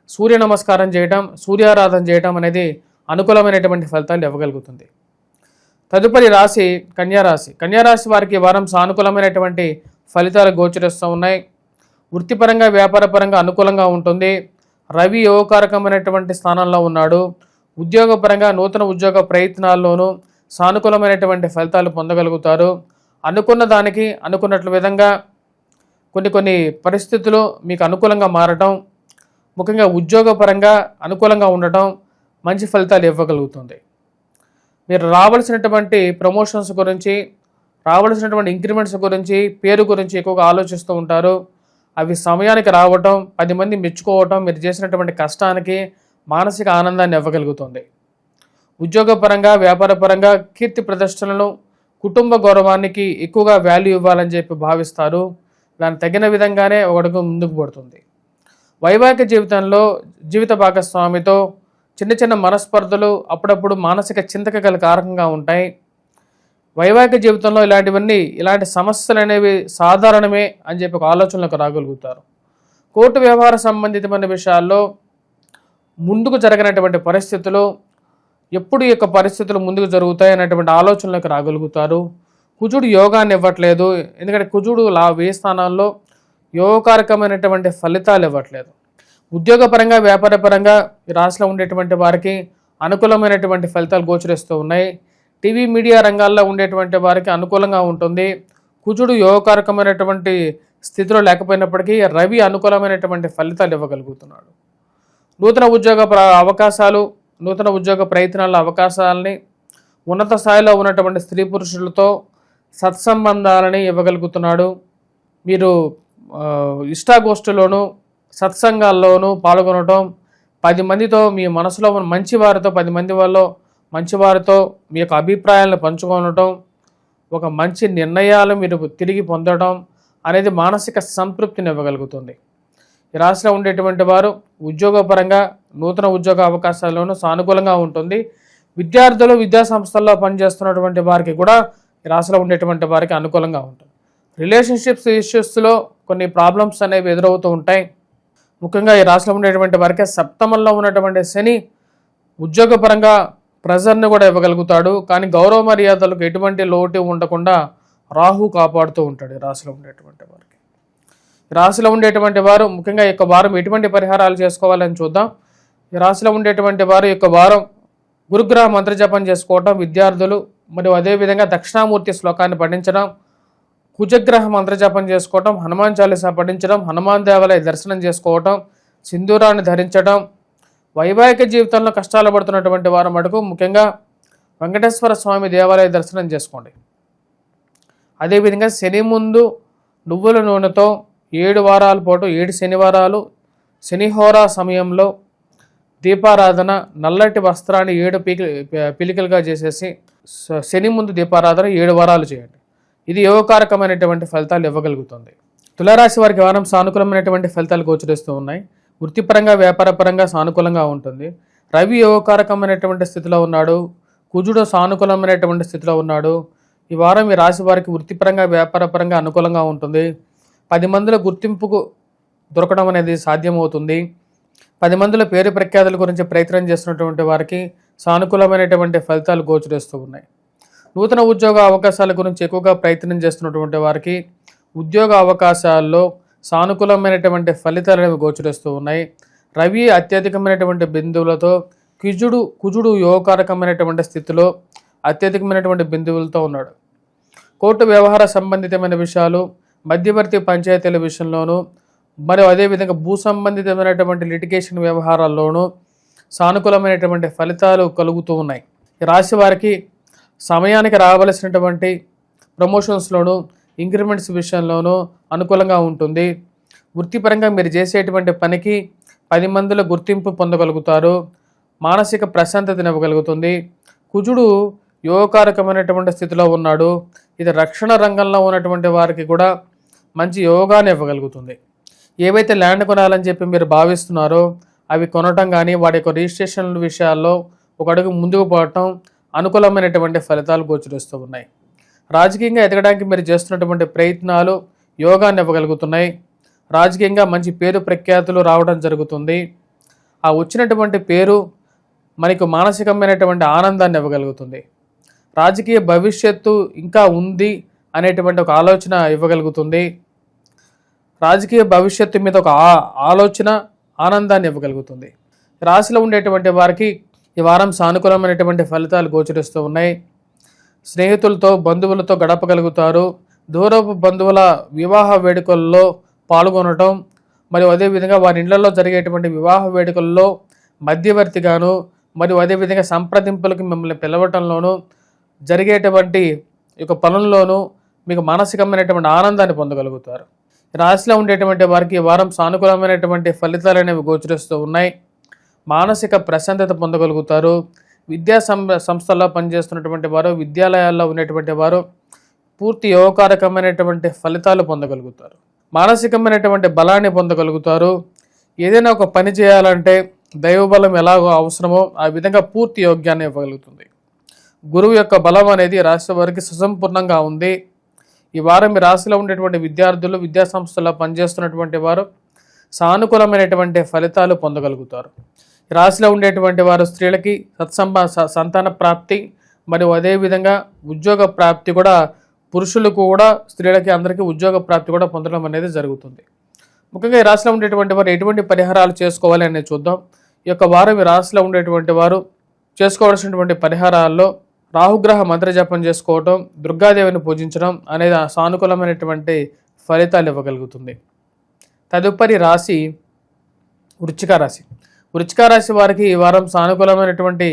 సూర్య నమస్కారం చేయటం, సూర్యారాధన చేయటం అనేది అనుకూలమైనటువంటి ఫలితాలు ఇవ్వగలుగుతుంది. తదుపరి రాశి కన్యారాశి. కన్యారాశి వారికి వారం సానుకూలమైనటువంటి ఫలితాలు గోచరిస్తూ ఉన్నాయి. వృత్తిపరంగా, వ్యాపారపరంగా అనుకూలంగా ఉంటుంది. రవి యోగకారకమైనటువంటి స్థానంలో ఉన్నాడు. ఉద్యోగపరంగా నూతన ఉద్యోగ ప్రయత్నాల్లోనూ సానుకూలమైనటువంటి ఫలితాలు పొందగలుగుతారు. అనుకున్న దానికి అనుకున్నట్ల విధంగా కొన్ని పరిస్థితులు మీకు అనుకూలంగా మారటం, ముఖ్యంగా ఉద్యోగపరంగా అనుకూలంగా ఉండటం మంచి ఫలితాలు ఇవ్వగలుగుతుంది. మీరు రావాల్సినటువంటి ప్రమోషన్స్ గురించి, రావాల్సినటువంటి ఇంక్రిమెంట్స్ గురించి, పేరు గురించి ఎక్కువగా ఆలోచిస్తూ ఉంటారు. అవి సమయానికి రావటం, 10 మంది మెచ్చుకోవటం మీరు చేసినటువంటి కష్టానికి మానసిక ఆనందాన్ని ఇవ్వగలుగుతుంది. ఉద్యోగపరంగా, వ్యాపారపరంగా కీర్తి ప్రతిష్టలను, కుటుంబ గౌరవానికి ఎక్కువగా వాల్యూ ఇవ్వాలని చెప్పి భావిస్తారు. దానికి తగిన విధంగానే ఒకటికి ముందుకు పడుతుంది. వైవాహిక జీవితంలో జీవిత భాగస్వామితో చిన్న చిన్న మనస్పర్ధలు అప్పుడప్పుడు మానసిక చింతకు గల కారకంగా ఉంటాయి. వైవాహిక జీవితంలో ఇలాంటి సమస్యలు అనేవి సాధారణమే అని చెప్పి ఒక ఆలోచనలకు రాగలుగుతారు. కోర్టు వ్యవహార సంబంధితమైన విషయాల్లో ముందుకు జరగనటువంటి పరిస్థితులు, ఎప్పుడు ఈ యొక్క పరిస్థితులు ముందుకు జరుగుతాయి అనేటువంటి ఆలోచనలకు రాగలుగుతారు. కుజుడు యోగాన్ని ఇవ్వట్లేదు, ఎందుకంటే కుజుడు వ్యయ స్థానాల్లో యోగకారకమైనటువంటి ఫలితాలు ఇవ్వట్లేదు. ఉద్యోగపరంగా, వ్యాపారపరంగా ఈ రాశిలో ఉండేటువంటి వారికి అనుకూలమైనటువంటి ఫలితాలు గోచరిస్తూ ఉన్నాయి. టీవీ మీడియా రంగాల్లో ఉండేటువంటి వారికి అనుకూలంగా ఉంటుంది. కుజుడు యోగకారకమైనటువంటి స్థితిలో లేకపోయినప్పటికీ రవి అనుకూలమైనటువంటి ఫలితాలు ఇవ్వగలుగుతున్నాడు. నూతన ఉద్యోగ అవకాశాలు, నూతన ఉద్యోగ ప్రయత్నాల అవకాశాలని, ఉన్నత స్థాయిలో ఉన్నటువంటి స్త్రీ పురుషులతో సత్సంబంధాలని ఇవ్వగలుగుతున్నాడు. మీరు ఇష్టాగోష్ఠిలోనూ సత్సంగాల్లోనూ పాల్గొనడం, 10 మందితో మీ మనసులో ఉన్న మంచివారితో, 10 మంది వాళ్ళు మంచివారితో మీ యొక్క అభిప్రాయాలను పంచుకోవటం, ఒక మంచి నిర్ణయాలు మీరు తిరిగి పొందడం అనేది మానసిక సంతృప్తిని ఇవ్వగలుగుతుంది. ఈ రాశిలో ఉండేటువంటి వారు ఉద్యోగపరంగా నూతన ఉద్యోగ అవకాశాల్లోనూ సానుకూలంగా ఉంటుంది. విద్యార్థులు, విద్యా సంస్థల్లో పనిచేస్తున్నటువంటి వారికి కూడా ఈ రాశిలో ఉండేటువంటి వారికి అనుకూలంగా ఉంటుంది. రిలేషన్షిప్స్ ఇష్యూస్లో కొన్ని ప్రాబ్లమ్స్ అనేవి ఎదురవుతూ ఉంటాయి. ముఖ్యంగా ఈ రాశిలో ఉండేటువంటి వారికి సప్తమంలో ఉన్నటువంటి శని ఉద్యోగపరంగా ప్రెజర్ని కూడా ఇవ్వగలుగుతాడు. కానీ గౌరవ మర్యాదలకు ఎటువంటి లోటు ఉండకుండా రాహు కాపాడుతూ ఉంటాడు ఈ రాశిలో ఉండేటువంటి వారికి. ఈ రాశిలో ఉండేటువంటి వారు ముఖ్యంగా ఈ యొక్క వారం ఎటువంటి పరిహారాలు చేసుకోవాలని చూద్దాం. ఈ రాశిలో ఉండేటువంటి వారు ఈ యొక్క వారం గురుగ్రహ మంత్రజపం చేసుకోవటం, విద్యార్థులు మరియు అదేవిధంగా దక్షిణామూర్తి శ్లోకాన్ని పఠించడం, కుజగ్రహ మంత్రజపం చేసుకోవటం, హనుమాన్ చాలీసా పఠించడం, హనుమాన్ దేవాలయ దర్శనం చేసుకోవటం, సింధూరాన్ని ధరించడం. వైవాహిక జీవితంలో కష్టాలు పడుతున్నటువంటి వారు మటుకు ముఖ్యంగా వెంకటేశ్వర స్వామి దేవాలయ దర్శనం చేసుకోండి. అదేవిధంగా శని ముందు నువ్వుల నూనెతో 7 వారాల పాటు 7 శనివారాలు శనిహోరా సమయంలో దీపారాధన, నల్లటి వస్త్రాన్ని 7 పిలికలుగా చేసేసి శని ముందు దీపారాధన 7 వారాలు చేయండి. ఇది యోగకారకమైనటువంటి ఫలితాలు ఇవ్వగలుగుతుంది. తులారాశి వారికి వారం సానుకూలమైనటువంటి ఫలితాలు గోచరిస్తూ ఉన్నాయి. వృత్తిపరంగా, వ్యాపారపరంగా సానుకూలంగా ఉంటుంది. రవి యోగకారకమైనటువంటి స్థితిలో ఉన్నాడు, కుజుడు సానుకూలమైనటువంటి స్థితిలో ఉన్నాడు. ఈ వారం ఈ రాశి వారికి వృత్తిపరంగా వ్యాపారపరంగా అనుకూలంగా ఉంటుంది. 10 మందిలో గుర్తింపుకు దొరకడం అనేది సాధ్యమవుతుంది. 10 మందిలో పేరు ప్రఖ్యాతుల గురించి ప్రయత్నం చేస్తున్నటువంటి వారికి సానుకూలమైనటువంటి ఫలితాలు గోచరిస్తూ ఉన్నాయి. నూతన ఉద్యోగ అవకాశాల గురించి ఎక్కువగా ప్రయత్నం చేస్తున్నటువంటి వారికి ఉద్యోగ అవకాశాల్లో సానుకూలమైనటువంటి ఫలితాలు అనేవి గోచరిస్తూ ఉన్నాయి. రవి అత్యధికమైనటువంటి బిందువులతో కుజుడు యోగకారకమైనటువంటి స్థితిలో అత్యధికమైనటువంటి బిందువులతో ఉన్నాడు. కోర్టు వ్యవహార సంబంధితమైన విషయాలు, మధ్యవర్తి పంచాయతీల విషయంలోనూ మరియు అదేవిధంగా భూ సంబంధితమైనటువంటి లిటిగేషన్ వ్యవహారాల్లోనూ సానుకూలమైనటువంటి ఫలితాలు కలుగుతూ ఉన్నాయి. ఈ రాశి వారికి సమయానికి రావలసినటువంటి ప్రమోషన్స్లోనూ ఇంక్రిమెంట్స్ విషయంలోనూ అనుకూలంగా ఉంటుంది. వృత్తిపరంగా మీరు చేసేటువంటి పనికి 10 మందిలో గుర్తింపు పొందగలుగుతారు. మానసిక ప్రశాంతతను ఇవ్వగలుగుతుంది. కుజుడు యోగకారకమైనటువంటి స్థితిలో ఉన్నాడు. ఇది రక్షణ రంగంలో ఉన్నటువంటి వారికి కూడా మంచి యోగాన్ని ఇవ్వగలుగుతుంది. ఏవైతే ల్యాండ్ కొనాలని చెప్పి మీరు భావిస్తున్నారో అవి కొనటం కానీ వాటి యొక్క రిజిస్ట్రేషన్ విషయాల్లో ఒక అడుగు ముందుకు పోవటం అనుకూలమైనటువంటి ఫలితాలు గోచరిస్తూ ఉన్నాయి. రాజకీయంగా ఎదగడానికి మీరు చేస్తున్నటువంటి ప్రయత్నాలు యోగాన్ని ఇవ్వగలుగుతున్నాయి. రాజకీయంగా మంచి పేరు ప్రఖ్యాతులు రావడం జరుగుతుంది. ఆ వచ్చినటువంటి పేరు మనకు మానసికమైనటువంటి ఆనందాన్ని ఇవ్వగలుగుతుంది. రాజకీయ భవిష్యత్తు ఇంకా ఉంది అనేటువంటి ఒక ఆలోచన ఇవ్వగలుగుతుంది. రాజకీయ భవిష్యత్తు మీద ఒక ఆలోచన ఆనందాన్ని ఇవ్వగలుగుతుంది. రాశిలో ఉండేటువంటి వారికి ఈ వారం సానుకూలమైనటువంటి ఫలితాలు గోచరిస్తూ ఉన్నాయి. స్నేహితులతో బంధువులతో గడపగలుగుతారు. దూరపు బంధువుల వివాహ వేడుకల్లో పాల్గొనటం మరియు అదేవిధంగా వారి ఇళ్లలో జరిగేటువంటి వివాహ వేడుకల్లో మధ్యవర్తిగాను మరియు అదేవిధంగా సంప్రదింపులకు మిమ్మల్ని పిలవటంలోనూ జరిగేటువంటి యొక్క పనుల్లోనూ మీకు మానసికమైనటువంటి ఆనందాన్ని పొందగలుగుతారు. రాశిలో ఉండేటువంటి వారికి ఈ వారం సానుకూలమైనటువంటి ఫలితాలు అనేవి గోచరిస్తూ ఉన్నాయి. మానసిక ప్రశాంతత పొందగలుగుతారు. విద్యా సంస్థల్లో పనిచేస్తున్నటువంటి వారు, విద్యాలయాల్లో ఉన్నటువంటి వారు పూర్తి యోగకారకమైనటువంటి ఫలితాలు పొందగలుగుతారు. మానసికమైనటువంటి బలాన్ని పొందగలుగుతారు. ఏదైనా ఒక పని చేయాలంటే దైవబలం ఎలాగో అవసరమో ఆ విధంగా పూర్తి యోగ్యాన్ని ఇవ్వగలుగుతుంది. గురువు యొక్క బలం అనేది రాశి వారికి సుసంపూర్ణంగా ఉంది. ఈ వారం మీ రాశిలో ఉండేటువంటి విద్యార్థులు, విద్యా సంస్థల్లో పనిచేస్తున్నటువంటి వారు సానుకూలమైనటువంటి ఫలితాలు పొందగలుగుతారు. ఈ రాశిలో ఉండేటువంటి వారు స్త్రీలకి సంతాన ప్రాప్తి మరియు అదేవిధంగా ఉద్యోగ ప్రాప్తి కూడా, పురుషులకు కూడా స్త్రీలకి అందరికీ ఉద్యోగ ప్రాప్తి కూడా పొందడం అనేది జరుగుతుంది. ముఖ్యంగా ఈ రాశిలో ఉండేటువంటి వారు ఎటువంటి పరిహారాలు చేసుకోవాలి అనేది చూద్దాం. ఈ యొక్క వారం ఈ రాశిలో ఉండేటువంటి వారు చేసుకోవాల్సినటువంటి పరిహారాల్లో రాహుగ్రహ మంత్రజపం చేసుకోవటం, దుర్గాదేవిని పూజించడం అనేది సానుకూలమైనటువంటి ఫలితాలు ఇవ్వగలుగుతుంది. తదుపరి రాశి వృశ్చిక రాశి. వృశ్చిక రాశి వారికి ఈ వారం సానుకూలమైనటువంటి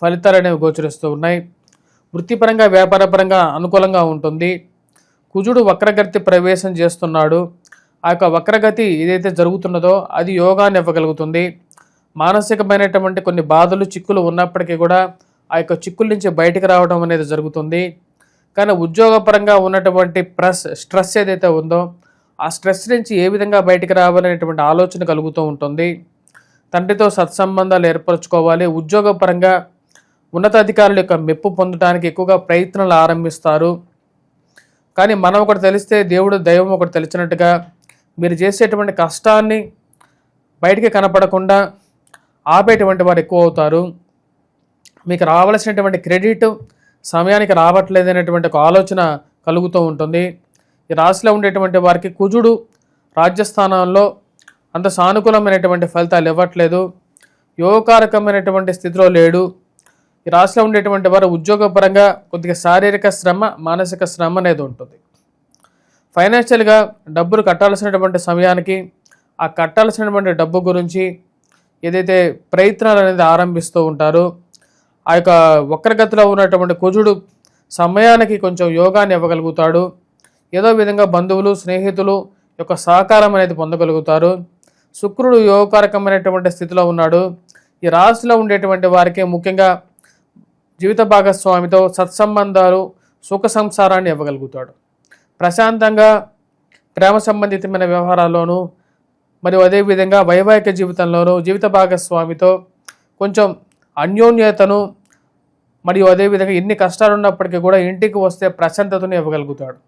ఫలితాలు అనేవి గోచరిస్తూ ఉన్నాయి. వృత్తిపరంగా వ్యాపారపరంగా అనుకూలంగా ఉంటుంది. కుజుడు వక్రగతి ప్రవేశం చేస్తున్నాడు. ఆ యొక్క వక్రగతి ఏదైతే జరుగుతున్నదో అది యోగాన్ని ఇవ్వగలుగుతుంది. మానసికమైనటువంటి కొన్ని బాధలు, చిక్కులు ఉన్నప్పటికీ కూడా ఆ యొక్క చిక్కుల నుంచి బయటకు రావడం అనేది జరుగుతుంది. కానీ ఉద్యోగపరంగా ఉన్నటువంటి స్ట్రెస్ ఏదైతే ఉందో ఆ స్ట్రెస్ నుంచి ఏ విధంగా బయటకు రావాలనేటువంటి ఆలోచన కలుగుతూ ఉంటుంది. తండ్రితో సత్సంబంధాలు ఏర్పరచుకోవాలి. ఉద్యోగపరంగా ఉన్నతాధికారుల యొక్క మెప్పు పొందడానికి ఎక్కువగా ప్రయత్నాలు ఆరంభిస్తారు. కానీ మనం ఒకటి తెలిస్తే దేవుడు దైవం ఒకటి తెలిసినట్టుగా మీరు చేసేటువంటి కష్టాన్ని బయటికి కనపడకుండా ఆపేటువంటి వారు ఎక్కువ అవుతారు. మీకు రావాల్సినటువంటి క్రెడిట్ సమయానికి రావట్లేదు అనేటువంటి ఒక ఆలోచన కలుగుతూ ఉంటుంది. ఈ రాశిలో ఉండేటువంటి వారికి కుజుడు రాజ్యస్థానంలో అంత సానుకూలమైనటువంటి ఫలితాలు ఇవ్వట్లేదు. యోగకారకమైనటువంటి స్థితిలో లేడు. ఈ రాశిలో ఉండేటువంటి వారు ఉద్యోగపరంగా కొద్దిగా శారీరక శ్రమ, మానసిక శ్రమ అనేది ఉంటుంది. ఫైనాన్షియల్గా డబ్బులు కట్టాల్సినటువంటి సమయానికి ఆ కట్టాల్సినటువంటి డబ్బు గురించి ఏదైతే ప్రయత్నాలు అనేది ఆరంభిస్తూ ఉంటారో ఆ యొక్క వక్రగతిలో ఉన్నటువంటి కుజుడు సమయానికి కొంచెం యోగాన్ని ఇవ్వగలుగుతాడు. ఏదో విధంగా బంధువులు, స్నేహితులు యొక్క సహకారం అనేది పొందగలుగుతారు. శుక్రుడు యోగకారకమైనటువంటి స్థితిలో ఉన్నాడు. ఈ రాశిలో ఉండేటువంటి వారికి ముఖ్యంగా జీవిత భాగస్వామితో సత్సంబంధాలు, సుఖ సంసారాన్ని ఇవ్వగలుగుతాడు. ప్రశాంతంగా ప్రేమ సంబంధితమైన వ్యవహారాల్లోనూ మరియు అదేవిధంగా వైవాహిక జీవితంలోనూ జీవిత భాగస్వామితో కొంచెం అన్యోన్యతను మరియు అదేవిధంగా ఎన్ని కష్టాలు ఉన్నప్పటికీ కూడా ఇంటికి వస్తే ప్రశాంతతను ఇవ్వగలుగుతాడు.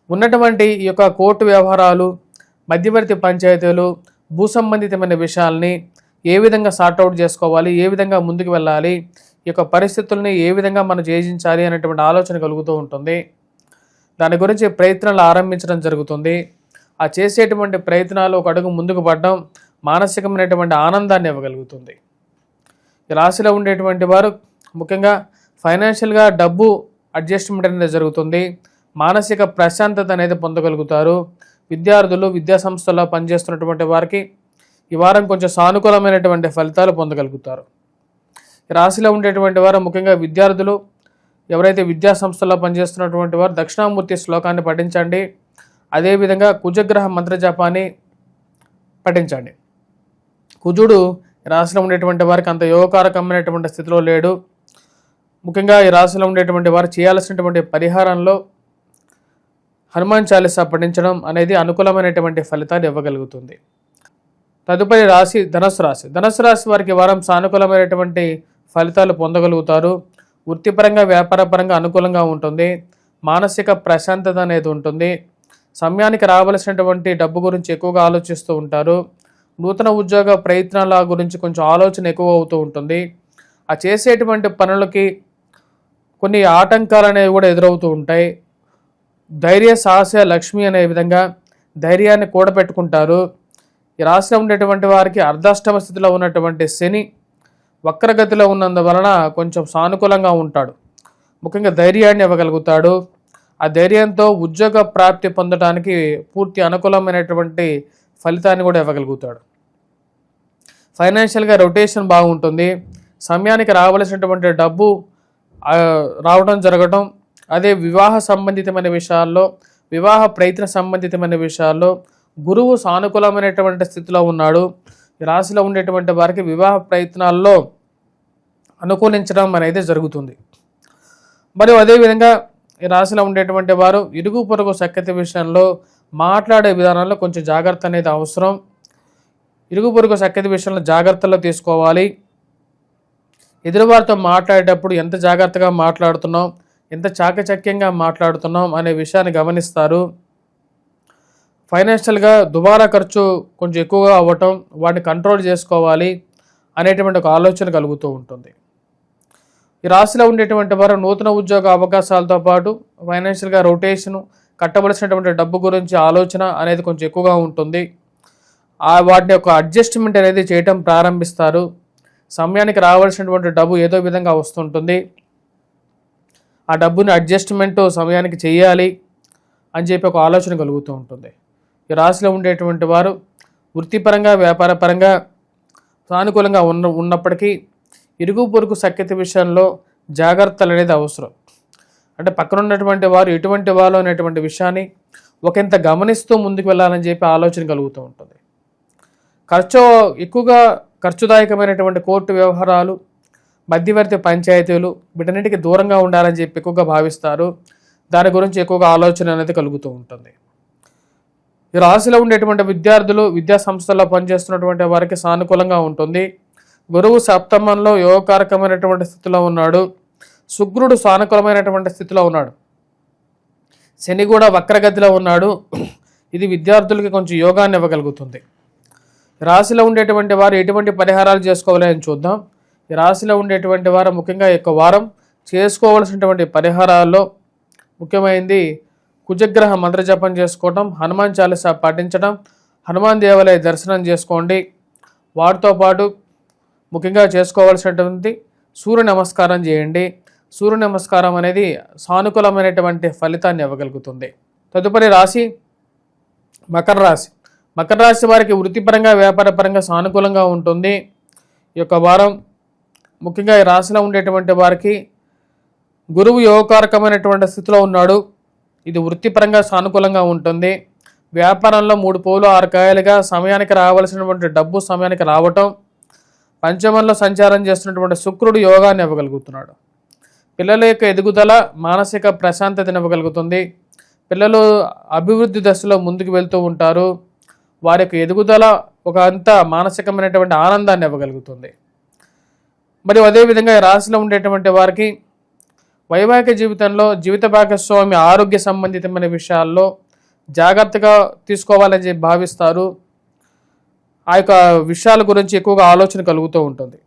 ఉన్నటువంటి ఈ యొక్క కోర్టు వ్యవహారాలు, మధ్యవర్తి పంచాయతీలు, భూ సంబంధితమైన విషయాల్ని ఏ విధంగా సార్ట్అవుట్ చేసుకోవాలి, ఏ విధంగా ముందుకు వెళ్ళాలి, ఈ యొక్క పరిస్థితుల్ని ఏ విధంగా మనం చేయించాలి అనేటువంటి ఆలోచన కలుగుతూ ఉంటుంది. దాని గురించి ప్రయత్నాలు ఆరంభించడం జరుగుతుంది. ఆ చేసేటువంటి ప్రయత్నాలు ఒక అడుగు ముందుకు పడడం మానసికమైనటువంటి ఆనందాన్ని ఇవ్వగలుగుతుంది. ఈ రాశిలో ఉండేటువంటి వారు ముఖ్యంగా ఫైనాన్షియల్గా డబ్బు అడ్జస్ట్మెంట్ అనేది జరుగుతుంది. మానసిక ప్రశాంతత అనేది పొందగలుగుతారు. విద్యార్థులు, విద్యా సంస్థల్లో పనిచేస్తున్నటువంటి వారికి ఈ వారం కొంచెం సానుకూలమైనటువంటి ఫలితాలు పొందగలుగుతారు. ఈ రాశిలో ఉండేటువంటి వారు ముఖ్యంగా విద్యార్థులు ఎవరైతే విద్యా సంస్థల్లో పనిచేస్తున్నటువంటి వారు దక్షిణామూర్తి శ్లోకాన్ని పఠించండి. అదేవిధంగా కుజగ్రహ మంత్రజపాన్ని పఠించండి. కుజుడు ఈ రాశిలో ఉండేటువంటి వారికి అంత యోగకారకమైనటువంటి స్థితిలో లేడు. ముఖ్యంగా ఈ రాశిలో ఉండేటువంటి వారు చేయాల్సినటువంటి పరిహారంలో హనుమాన్ చాలీసా పఠించడం అనేది అనుకూలమైనటువంటి ఫలితాలు ఇవ్వగలుగుతుంది. తదుపరి రాశి ధనుసు రాశి. ధనుసు రాశి వారికి వారం సానుకూలమైనటువంటి ఫలితాలు పొందగలుగుతారు. వృత్తిపరంగా, వ్యాపారపరంగా అనుకూలంగా ఉంటుంది. మానసిక ప్రశాంతత అనేది ఉంటుంది. సమయానికి రావలసినటువంటి డబ్బు గురించి ఎక్కువగా ఆలోచిస్తూ ఉంటారు. నూతన ఉద్యోగ ప్రయత్నాల గురించి కొంచెం ఆలోచన ఎక్కువ అవుతూ ఉంటుంది. ఆ చేసేటువంటి పనులకి కొన్ని ఆటంకాలు అనేవి కూడా ఎదురవుతూ ఉంటాయి. ధైర్య సాహస లక్ష్మి అనే విధంగా ధైర్యాన్ని కూడబెట్టుకుంటారు. ఈ రాశిలో ఉండేటువంటి వారికి అర్ధాష్టమ స్థితిలో ఉన్నటువంటి శని వక్రగతిలో ఉన్నందువలన కొంచెం సానుకూలంగా ఉంటాడు. ముఖ్యంగా ధైర్యాన్ని ఇవ్వగలుగుతాడు. ఆ ధైర్యంతో ఉద్యోగ ప్రాప్తి పొందడానికి పూర్తి అనుకూలమైనటువంటి ఫలితాన్ని కూడా ఇవ్వగలుగుతాడు. ఫైనాన్షియల్గా రొటేషన్ బాగుంటుంది. సమయానికి రావలసినటువంటి డబ్బు రావడం జరగడం, అదే వివాహ సంబంధితమైన విషయాల్లో, వివాహ ప్రయత్న సంబంధితమైన విషయాల్లో గురువు సానుకూలమైనటువంటి స్థితిలో ఉన్నాడు. ఈ రాశిలో ఉండేటువంటి వారికి వివాహ ప్రయత్నాల్లో అనుకూలించడం అనేది జరుగుతుంది. మరియు అదేవిధంగా ఈ రాశిలో ఉండేటువంటి వారు ఇరుగు పొరుగు సఖ్యత విషయంలో మాట్లాడే విధానంలో కొంచెం జాగ్రత్త అనేది అవసరం. ఇరుగు పొరుగు సఖ్యత విషయంలో జాగ్రత్తలు తీసుకోవాలి. ఎదురువారితో మాట్లాడేటప్పుడు ఎంత జాగ్రత్తగా మాట్లాడుతున్నాం, ఎంత చాకచక్యంగా మాట్లాడుతున్నాం అనే విషయాన్ని గమనిస్తారు. ఫైనాన్షియల్గా దుబారా ఖర్చు కొంచెం ఎక్కువగా అవ్వటం, వాటిని కంట్రోల్ చేసుకోవాలి అనేటువంటి ఒక ఆలోచన కలుగుతూ ఉంటుంది. ఈ రాశిలో ఉండేటువంటి వారు నూతన ఉద్యోగ అవకాశాలతో పాటు ఫైనాన్షియల్గా రొటేషను, కట్టవలసినటువంటి డబ్బు గురించి ఆలోచన అనేది కొంచెం ఎక్కువగా ఉంటుంది. వాటిని యొక్క అడ్జస్ట్మెంట్ అనేది చేయటం ప్రారంభిస్తారు. సమయానికి రావాల్సినటువంటి డబ్బు ఏదో విధంగా వస్తుంటుంది. ఆ డబ్బుని అడ్జస్ట్మెంట్ సమయానికి చేయాలి అని చెప్పి ఒక ఆలోచన కలుగుతూ ఉంటుంది. ఈ రాశిలో ఉండేటువంటి వారు వృత్తిపరంగా, వ్యాపారపరంగా సానుకూలంగా ఉన్నప్పటికీ ఇరుగు పొరుగు సఖ్యత విషయంలో జాగ్రత్తలు అనేది అవసరం. అంటే పక్కన ఉన్నటువంటి వారు ఎటువంటి వాళ్ళు అనేటువంటి విషయాన్ని ఒకంత గమనిస్తూ ముందుకు వెళ్ళాలని చెప్పి ఆలోచన కలుగుతూ ఉంటుంది. ఎక్కువగా ఖర్చుదాయకమైనటువంటి కోర్టు వ్యవహారాలు, మధ్యవర్తి పంచాయతీలు వీటన్నిటికీ దూరంగా ఉండాలని చెప్పి ఎక్కువగా భావిస్తారు. దాని గురించి ఎక్కువగా ఆలోచన అనేది కలుగుతూ ఉంటుంది. ఈ రాశిలో ఉండేటువంటి విద్యార్థులు, విద్యా సంస్థల్లో పనిచేస్తున్నటువంటి వారికి సానుకూలంగా ఉంటుంది. గురువు సప్తమంలో యోగకారకమైనటువంటి స్థితిలో ఉన్నాడు. శుక్రుడు సానుకూలమైనటువంటి స్థితిలో ఉన్నాడు. శని కూడా వక్రగతిలో ఉన్నాడు. ఇది విద్యార్థులకి కొంచెం యోగాన్ని ఇవ్వగలుగుతుంది. రాశిలో ఉండేటువంటి వారు ఎటువంటి పరిహారాలు చేసుకోవాలి అని చూద్దాం. ఈ రాశిలో ఉండేటువంటి వారు ముఖ్యంగా ఈ యొక్క వారం చేసుకోవాల్సినటువంటి పరిహారాల్లో ముఖ్యమైనది కుజగ్రహ మంత్రజపం చేసుకోవటం, హనుమాన్ చాలీసా పాటించడం, హనుమాన్ దేవాలయ దర్శనం చేసుకోండి. వాటితో పాటు ముఖ్యంగా చేసుకోవాల్సినటువంటి సూర్య నమస్కారం చేయండి. సూర్య నమస్కారం అనేది సానుకూలమైనటువంటి ఫలితాన్ని ఇవ్వగలుగుతుంది. తదుపరి రాశి మకర రాశి. మకర రాశి వారికి వృత్తిపరంగా, వ్యాపారపరంగా సానుకూలంగా ఉంటుంది. ఈ యొక్క వారం ముఖ్యంగా ఈ రాశిలో ఉండేటువంటి వారికి గురువు యోగకారకమైనటువంటి స్థితిలో ఉన్నాడు. ఇది వృత్తిపరంగా సానుకూలంగా ఉంటుంది. వ్యాపారంలో 3 పూలు 6 కాయలుగా సమయానికి రావాల్సినటువంటి డబ్బు సమయానికి రావటం, పంచమంలో సంచారం చేస్తున్నటువంటి శుక్రుడు యోగాన్ని ఇవ్వగలుగుతున్నాడు. పిల్లల యొక్క ఎదుగుదల మానసిక ప్రశాంతతను ఇవ్వగలుగుతుంది. పిల్లలు అభివృద్ధి దశలో ముందుకు వెళ్తూ ఉంటారు. వారి యొక్క ఎదుగుదల ఒక అంత మానసికమైనటువంటి ఆనందాన్ని ఇవ్వగలుగుతుంది. మరియు అదేవిధంగా ఈ రాశిలో ఉండేటువంటి వారికి వైవాహిక జీవితంలో జీవిత భాగస్వామి ఆరోగ్య సంబంధితమైన విషయాల్లో జాగ్రత్తగా తీసుకోవాలని చెప్పి భావిస్తారు. ఆ యొక్క విషయాల గురించి ఎక్కువగా ఆలోచన కలుగుతూ ఉంటుంది.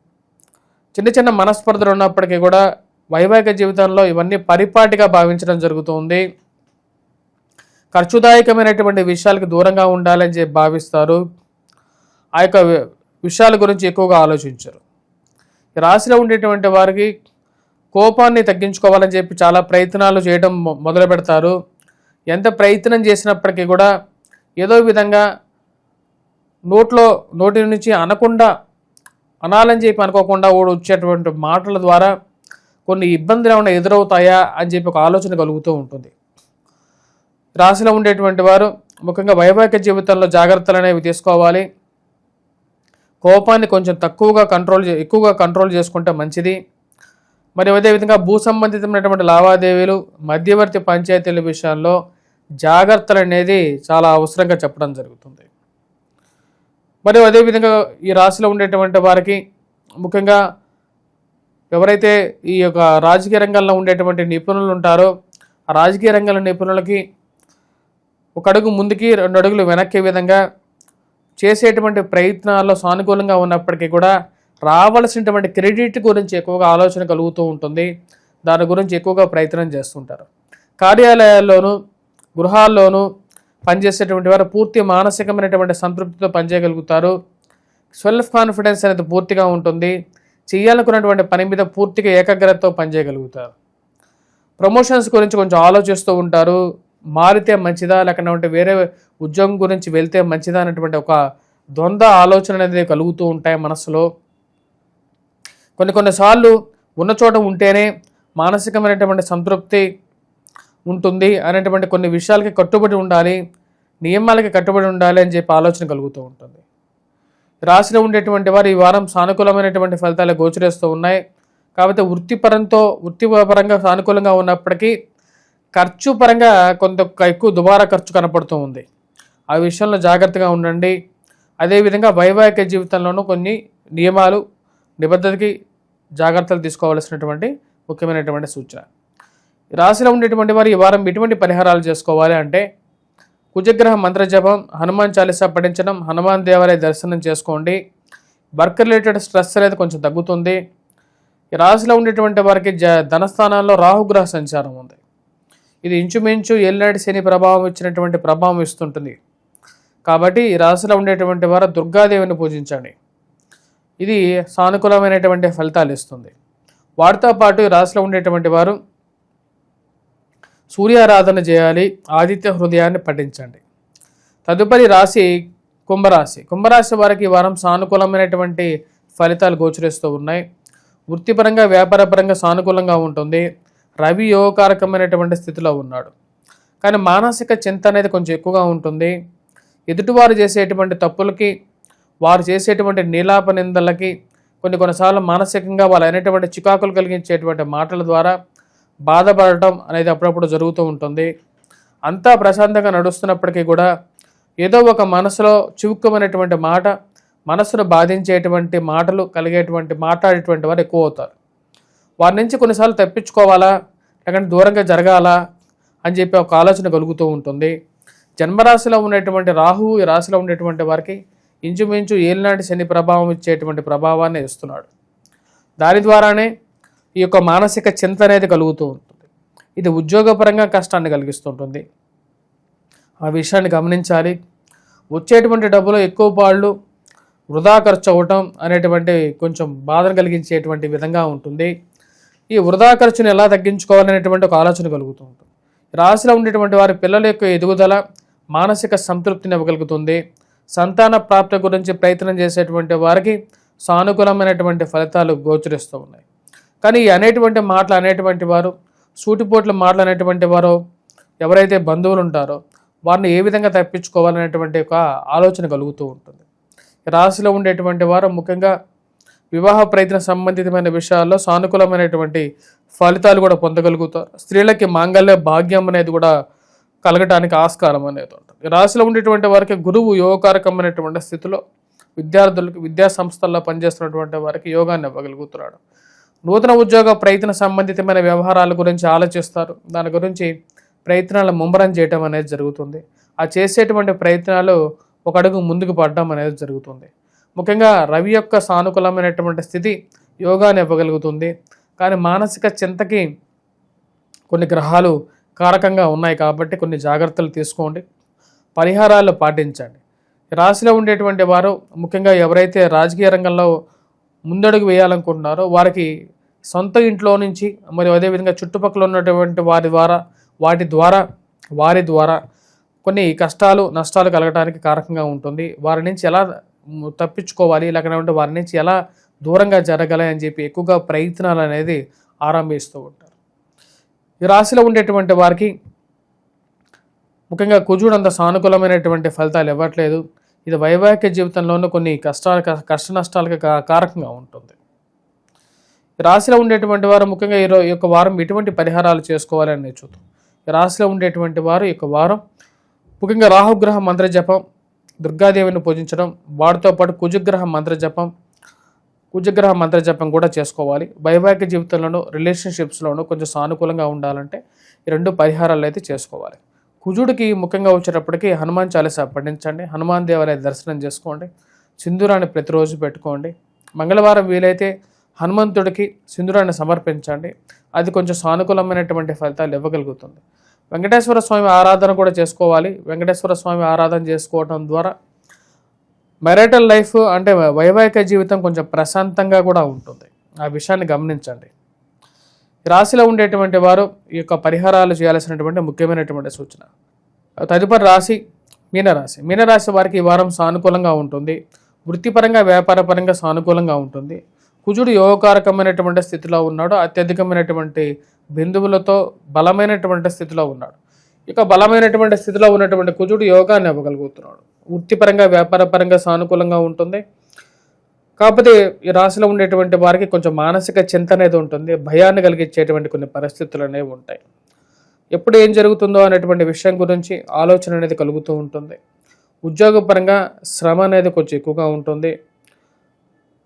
చిన్న చిన్న మనస్పర్ధలు ఉన్నప్పటికీ కూడా వైవాహిక జీవితంలో ఇవన్నీ పరిపాటిగా భావించడం జరుగుతుంది. ఖర్చుదాయకమైనటువంటి విషయాలకు దూరంగా ఉండాలని చెప్పి భావిస్తారు. ఆ యొక్క విషయాల గురించి ఎక్కువగా ఆలోచించరు. ఈ రాశిలో ఉండేటువంటి వారికి కోపాన్ని తగ్గించుకోవాలని చెప్పి చాలా ప్రయత్నాలు చేయడం మొదలు పెడతారు. ఎంత ప్రయత్నం చేసినప్పటికీ కూడా ఏదో విధంగా నోటి నుంచి అనాలని చెప్పి అనుకోకుండా వచ్చేటువంటి మాటల ద్వారా కొన్ని ఇబ్బందులు ఏమైనా ఎదురవుతాయా అని చెప్పి ఒక ఆలోచన కలుగుతూ ఉంటుంది. రాశిలో ఉండేటువంటి వారు ముఖ్యంగా వైవాహిక జీవితంలో జాగ్రత్తలు అనేవి తీసుకోవాలి. కోపాన్ని కొంచెం ఎక్కువగా కంట్రోల్ చేసుకుంటే మంచిది. మరి అదేవిధంగా భూ సంబంధితమైనటువంటి లావాదేవీలు, మధ్యవర్తి పంచాయతీల విషయాల్లో జాగ్రత్తలు అనేది చాలా అవసరంగా చెప్పడం జరుగుతుంది. మరియు అదేవిధంగా ఈ రాశిలో ఉండేటువంటి వారికి ముఖ్యంగా ఎవరైతే ఈ యొక్క రాజకీయ రంగంలో ఉండేటువంటి నిపుణులు ఉంటారో ఆ రాజకీయ రంగంలో నిపుణులకి ఒక అడుగు ముందుకి 2 అడుగులు వెనక్కి విధంగా చేసేటువంటి ప్రయత్నాల్లో సానుకూలంగా ఉన్నప్పటికీ కూడా రావాల్సినటువంటి క్రెడిట్ గురించి ఎక్కువగా ఆలోచన కలుగుతూ ఉంటుంది. దాని గురించి ఎక్కువగా ప్రయత్నం చేస్తుంటారు. కార్యాలయాల్లోనూ గృహాల్లోనూ పనిచేసేటువంటి వారు పూర్తి మానసికమైనటువంటి సంతృప్తితో పనిచేయగలుగుతారు. సెల్ఫ్ కాన్ఫిడెన్స్ అనేది పూర్తిగా ఉంటుంది. చేయాలనుకున్నటువంటి పని మీద పూర్తిగా ఏకాగ్రతతో పనిచేయగలుగుతారు. ప్రమోషన్స్ గురించి కొంచెం ఆలోచిస్తూ ఉంటారు. మారితే మంచిదా లేకపోతే వేరే ఉద్యోగం గురించి వెళ్తే మంచిదా అనేటువంటి ఒక ద్వంద్వ ఆలోచన అనేది కలుగుతూ ఉంటాయి మనసులో. కొన్నిసార్లు ఉన్న చోట ఉంటేనే మానసికమైనటువంటి సంతృప్తి ఉంటుంది అనేటువంటి కొన్ని విషయాలకి కట్టుబడి ఉండాలి, నియమాలకి కట్టుబడి ఉండాలి అని చెప్పి ఆలోచన కలుగుతూ ఉంటుంది. రాశిలో ఉండేటువంటి వారు ఈ వారం సానుకూలమైనటువంటి ఫలితాలు గోచరిస్తూ ఉన్నాయి. కాబట్టి వృత్తిపరంగా సానుకూలంగా ఉన్నప్పటికీ ఖర్చు పరంగా కొంత ఎక్కువ దుబారా ఖర్చు కనపడుతూ ఉంది. ఆ విషయంలో జాగ్రత్తగా ఉండండి. అదేవిధంగా వైవాహిక జీవితంలోనూ కొన్ని నియమాలు, నిబద్ధతకి జాగ్రత్తలు తీసుకోవాల్సినటువంటి ముఖ్యమైనటువంటి సూచన. రాశిలో ఉండేటువంటి వారు ఈ వారం ఎటువంటి పరిహారాలు చేసుకోవాలి అంటే కుజగ్రహ మంత్రజపం, హనుమాన్ చాలీసా పఠించడం, హనుమాన్ దేవాలయ దర్శనం చేసుకోండి. వర్క్ రిలేటెడ్ స్ట్రెస్ అనేది కొంచెం తగ్గుతుంది. ఈ రాశిలో ఉండేటువంటి వారికి ధనస్థానాల్లో రాహుగ్రహ సంచారం ఉంది. ఇది ఇంచుమించు ఏలినాటి శని ప్రభావం ఇచ్చినటువంటి ప్రభావం ఇస్తుంటుంది. కాబట్టి ఈ రాశిలో ఉండేటువంటి వారు దుర్గాదేవిని పూజించండి. ఇది సానుకూలమైనటువంటి ఫలితాలు ఇస్తుంది. వాటితో పాటు ఈ రాశిలో ఉండేటువంటి వారు సూర్యారాధన చేయాలి, ఆదిత్య హృదయాన్ని పఠించండి. తదుపరి రాశి కుంభరాశి. కుంభరాశి వారికి ఈ వారం సానుకూలమైనటువంటి ఫలితాలు గోచరిస్తూ ఉన్నాయి. వృత్తిపరంగా వ్యాపారపరంగా సానుకూలంగా ఉంటుంది. రవి యోగకారకమైనటువంటి స్థితిలో ఉన్నాడు. కానీ మానసిక చింత అనేది కొంచెం ఎక్కువగా ఉంటుంది. ఎదుటివారు చేసేటువంటి తప్పులకి, వారు చేసేటువంటి నీలాప నిందలకి కొన్నిసార్లు మానసికంగా వాళ్ళు అయినటువంటి చికాకులు కలిగించేటువంటి మాటల ద్వారా బాధపడటం అనేది అప్పుడప్పుడు జరుగుతూ ఉంటుంది. అంతా ప్రశాంతంగా నడుస్తున్నప్పటికీ కూడా ఏదో ఒక మనసులో చివుక్కమైనటువంటి మాట, మనసును బాధించేటువంటి మాటలు మాట్లాడేటువంటి వారు ఎక్కువ అవుతారు. వారి నుంచి కొన్నిసార్లు తప్పించుకోవాలా లేకంటే దూరంగా జరగాలా అని చెప్పి ఒక ఆలోచన కలుగుతూ ఉంటుంది. జన్మరాశిలో ఉన్నటువంటి రాహువు ఈ రాశిలో ఉండేటువంటి వారికి ఇంచుమించు ఏలినాటి శని ప్రభావం ఇచ్చేటువంటి ప్రభావాన్ని ఇస్తున్నాడు. దాని ద్వారానే ఈ యొక్క మానసిక చింత అనేది కలుగుతూ ఉంటుంది. ఇది ఉద్యోగపరంగా కష్టాన్ని కలిగిస్తుంటుంది. ఆ విషయాన్ని గమనించాలి. వచ్చేటువంటి డబ్బులో ఎక్కువ పాళ్ళు వృధా ఖర్చు అవ్వటం అనేటువంటి కొంచెం బాధను కలిగించేటువంటి విధంగా ఉంటుంది. ఈ వృధా ఖర్చుని ఎలా తగ్గించుకోవాలనేటువంటి ఒక ఆలోచన కలుగుతూ ఉంటుంది. రాశిలో ఉండేటువంటి వారి పిల్లల యొక్క ఎదుగుదల మానసిక సంతృప్తిని ఇవ్వగలుగుతుంది. సంతాన ప్రాప్తి గురించి ప్రయత్నం చేసేటువంటి వారికి సానుకూలమైనటువంటి ఫలితాలు గోచరిస్తూ ఉన్నాయి. కానీ అనేటువంటి వారు సూటిపోట్ల మాటలు అనేటువంటి వారు ఎవరైతే బంధువులు ఉంటారో వారిని ఏ విధంగా తప్పించుకోవాలనేటువంటి ఒక ఆలోచన కలుగుతూ ఉంటుంది. రాశిలో ఉండేటువంటి వారు ముఖ్యంగా వివాహ ప్రయత్న సంబంధితమైన విషయాల్లో సానుకూలమైనటువంటి ఫలితాలు కూడా పొందగలుగుతారు. స్త్రీలకి మాంగళ్య భాగ్యం అనేది కూడా కలగటానికి ఆస్కారం అనేది ఉంటుంది. రాశిలో ఉండేటువంటి వారికి గురువు యోగకారకమైనటువంటి స్థితిలో విద్యార్థులకు, విద్యా సంస్థల్లో పనిచేస్తున్నటువంటి వారికి యోగాన్ని ఇవ్వగలుగుతున్నాడు. నూతన ఉద్యోగ ప్రయత్న సంబంధితమైన వ్యవహారాల గురించి ఆలోచిస్తారు. దాని గురించి ప్రయత్నాలు ముమ్మరం చేయటం అనేది జరుగుతుంది. ఆ చేసేటువంటి ప్రయత్నాలు ఒక అడుగు ముందుకు పడడం అనేది జరుగుతుంది. ముఖ్యంగా రవి యొక్క సానుకూలమైనటువంటి స్థితి యోగాన్ని ఇవ్వగలుగుతుంది. కానీ మానసిక చింతకి కొన్ని గ్రహాలు కారకంగా ఉన్నాయి కాబట్టి కొన్ని జాగ్రత్తలు తీసుకోండి, పరిహారాలు పాటించండి. రాశిలో ఉండేటువంటి వారు ముఖ్యంగా ఎవరైతే రాజకీయ రంగంలో ముందడుగు వేయాలనుకుంటున్నారో వారికి సొంత ఇంట్లో నుంచి మరియు అదేవిధంగా చుట్టుపక్కల ఉన్నటువంటి వారి ద్వారా కొన్ని కష్టాలు నష్టాలు కలగడానికి కారకంగా ఉంటుంది. వారి నుంచి ఎలా తప్పించుకోవాలి, లేకపోతే వారి నుంచి ఎలా దూరంగా జరగాలి అని చెప్పి ఎక్కువగా ప్రయత్నాలు అనేది ఆరంభిస్తూ ఉంటారు. ఈ రాశిలో ఉండేటువంటి వారికి ముఖ్యంగా కుజుడు అంత సానుకూలమైనటువంటి ఫలితాలు ఇవ్వట్లేదు. ఇది వైవాహిక జీవితంలోనూ కొన్ని కష్ట నష్టాలకు కారకంగా ఉంటుంది. ఈ రాశిలో ఉండేటువంటి వారు ముఖ్యంగా ఈ యొక్క వారం ఎటువంటి పరిహారాలు చేసుకోవాలని చూద్దాం. ఈ రాశిలో ఉండేటువంటి వారు ఈ యొక్క వారం ముఖ్యంగా రాహుగ్రహ మంత్రజపం, దుర్గాదేవిని పూజించడం, వాటితో పాటు కుజగ్రహ మంత్రజపం కూడా చేసుకోవాలి. వైవాహిక జీవితంలోనూ రిలేషన్షిప్స్లోనూ కొంచెం సానుకూలంగా ఉండాలంటే ఈ రెండు పరిహారాలు అయితే చేసుకోవాలి. కుజుడికి ముఖ్యంగా వచ్చేటప్పటికి హనుమాన్ చాలీసా పఠించండి, హనుమాన్ దేవాలయ దర్శనం చేసుకోండి, సింధూరాన్ని ప్రతిరోజు పెట్టుకోండి. మంగళవారం వీలైతే హనుమంతుడికి సింధూరాన్ని సమర్పించండి. అది కొంచెం సానుకూలమైనటువంటి ఫలితాలు ఇవ్వగలుగుతుంది. వెంకటేశ్వర స్వామి ఆరాధన కూడా చేసుకోవాలి. వెంకటేశ్వర స్వామి ఆరాధన చేసుకోవడం ద్వారా మ్యారిటల్ లైఫ్ అంటే వైవాహిక జీవితం కొంచెం ప్రశాంతంగా కూడా ఉంటుంది. ఆ విషయాన్ని గమనించండి. రాశిలో ఉండేటువంటి వారు ఈ యొక్క పరిహారాలు చేయాల్సినటువంటి ముఖ్యమైనటువంటి సూచన. తదుపరి రాశి మీనరాశి. మీనరాశి వారికి ఈ వారం సానుకూలంగా ఉంటుంది. వృత్తిపరంగా వ్యాపారపరంగా సానుకూలంగా ఉంటుంది. కుజుడు యోగకారకమైనటువంటి స్థితిలో ఉన్నాడు. అత్యధికమైనటువంటి బిందువులతో బలమైనటువంటి స్థితిలో ఉన్నాడు. ఇక బలమైనటువంటి స్థితిలో ఉన్నటువంటి కుజుడు యోగాన్ని ఇవ్వగలుగుతున్నాడు. వృత్తిపరంగా వ్యాపారపరంగా సానుకూలంగా ఉంటుంది. కాకపోతే ఈ రాశిలో ఉండేటువంటి వారికి కొంచెం మానసిక చింత అనేది ఉంటుంది. భయాన్ని కలిగించేటువంటి కొన్ని పరిస్థితులు అనేవి ఉంటాయి. ఎప్పుడు ఏం జరుగుతుందో అనేటువంటి విషయం గురించి ఆలోచన అనేది కలుగుతూ ఉంటుంది. ఉద్యోగపరంగా శ్రమ అనేది కొంచెం ఎక్కువగా ఉంటుంది.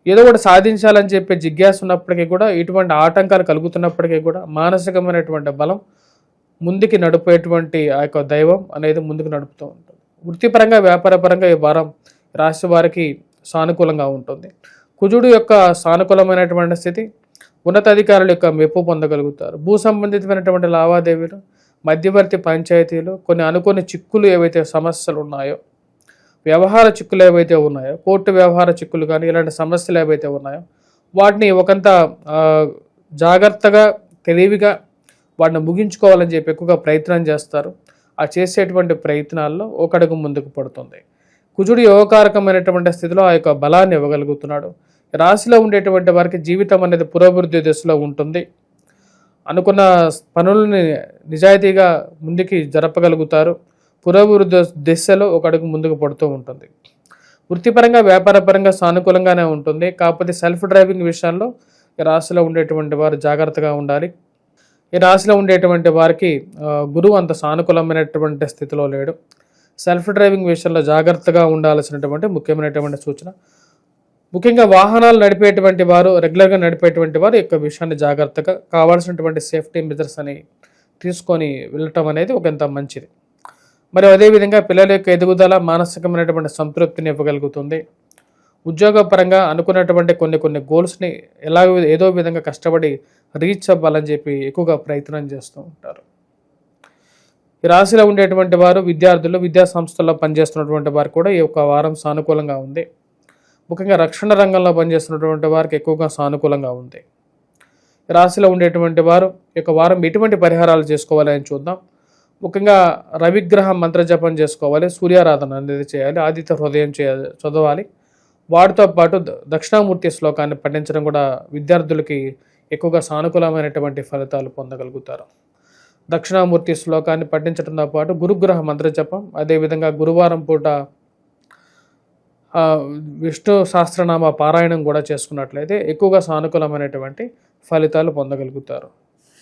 ఏదో ఒకటి సాధించాలని చెప్పి జిజ్ఞాస ఉన్నప్పటికీ కూడా ఇటువంటి ఆటంకాలు కలుగుతున్నప్పటికీ కూడా మానసికమైనటువంటి బలం ముందుకి నడిపేటువంటి ఆ యొక్క దైవం అనేది ముందుకు నడుపుతూ ఉంటుంది. వృత్తిపరంగా వ్యాపారపరంగా ఈ వారం రాశి వారికి సానుకూలంగా ఉంటుంది. కుజుడు యొక్క సానుకూలమైనటువంటి స్థితి ఉన్నతాధికారుల యొక్క మెప్పు పొందగలుగుతారు. భూ సంబంధితమైనటువంటి లావాదేవీలు, మధ్యవర్తి పంచాయతీలు, కొన్ని అనుకోని చిక్కులు ఏవైతే సమస్యలు ఉన్నాయో, వ్యవహార చిక్కులు ఏవైతే ఉన్నాయో, కోర్టు వ్యవహార చిక్కులు కానీ ఇలాంటి సమస్యలు ఏవైతే ఉన్నాయో వాటిని ఒకంత జాగ్రత్తగా తెలివిగా వాటిని ముగించుకోవాలని చెప్పి ఎక్కువగా ప్రయత్నం చేస్తారు. ఆ చేసేటువంటి ప్రయత్నాల్లో ఒక అడుగు ముందుకు పడుతుంది. కుజుడు యోగకారకమైనటువంటి స్థితిలో ఆ యొక్క బలాన్ని ఇవ్వగలుగుతున్నాడు. రాశిలో ఉండేటువంటి వారికి జీవితం అనేది పురోభివృద్ధి దశలో ఉంటుంది. అనుకున్న పనులని నిజాయితీగా ముందుకి జరపగలుగుతారు. పురోభివృద్ధి దిశలో ఒక అడుగు ముందుకు పడుతూ ఉంటుంది. వృత్తిపరంగా వ్యాపారపరంగా సానుకూలంగానే ఉంటుంది. కాకపోతే సెల్ఫ్ డ్రైవింగ్ విషయాల్లో ఈ రాశిలో ఉండేటువంటి వారు జాగ్రత్తగా ఉండాలి. ఈ రాశిలో ఉండేటువంటి వారికి గురువు అంత సానుకూలమైనటువంటి స్థితిలో లేడు. సెల్ఫ్ డ్రైవింగ్ విషయంలో జాగ్రత్తగా ఉండాల్సినటువంటి ముఖ్యమైనటువంటి సూచన. ముఖ్యంగా వాహనాలు నడిపేటువంటి వారు, రెగ్యులర్గా నడిపేటువంటి వారు ఈ యొక్క విషయాన్ని జాగ్రత్తగా కావాల్సినటువంటి సేఫ్టీ మెజర్స్ అని తీసుకొని వెళ్ళటం అనేది ఒకంత మంచిది. మరి అదేవిధంగా పిల్లల యొక్క ఎదుగుదల మానసికమైనటువంటి సంతృప్తిని ఇవ్వగలుగుతుంది. ఉద్యోగపరంగా అనుకున్నటువంటి కొన్ని గోల్స్ని ఏదో విధంగా కష్టపడి రీచ్ అవ్వాలని చెప్పి ఎక్కువగా ప్రయత్నం చేస్తూ ఉంటారు. ఈ రాశిలో ఉండేటువంటి వారు విద్యార్థులు, విద్యా సంస్థల్లో పనిచేస్తున్నటువంటి వారు కూడా ఈ యొక్క వారం సానుకూలంగా ఉంది. ముఖ్యంగా రక్షణ రంగంలో పనిచేస్తున్నటువంటి వారికి ఎక్కువగా సానుకూలంగా ఉంది. ఈ రాశిలో ఉండేటువంటి వారు ఈ యొక్క వారం ఎటువంటి పరిహారాలు చేసుకోవాలని చూద్దాం. ముఖ్యంగా రవిగ్రహ మంత్రజపం చేసుకోవాలి, సూర్యారాధన అనేది చేయాలి, ఆదిత్య హృదయం చదవాలి. వాటితో పాటు దక్షిణామూర్తి శ్లోకాన్ని పఠించడం కూడా విద్యార్థులకి ఎక్కువగా సానుకూలమైనటువంటి ఫలితాలు పొందగలుగుతారు. దక్షిణామూర్తి శ్లోకాన్ని పఠించడంతో పాటు గురుగ్రహ మంత్రజపం, అదేవిధంగా గురువారం పూట విష్ణు సహస్రనామ పారాయణం కూడా చేసుకున్నట్లయితే ఎక్కువగా సానుకూలమైనటువంటి ఫలితాలు పొందగలుగుతారు.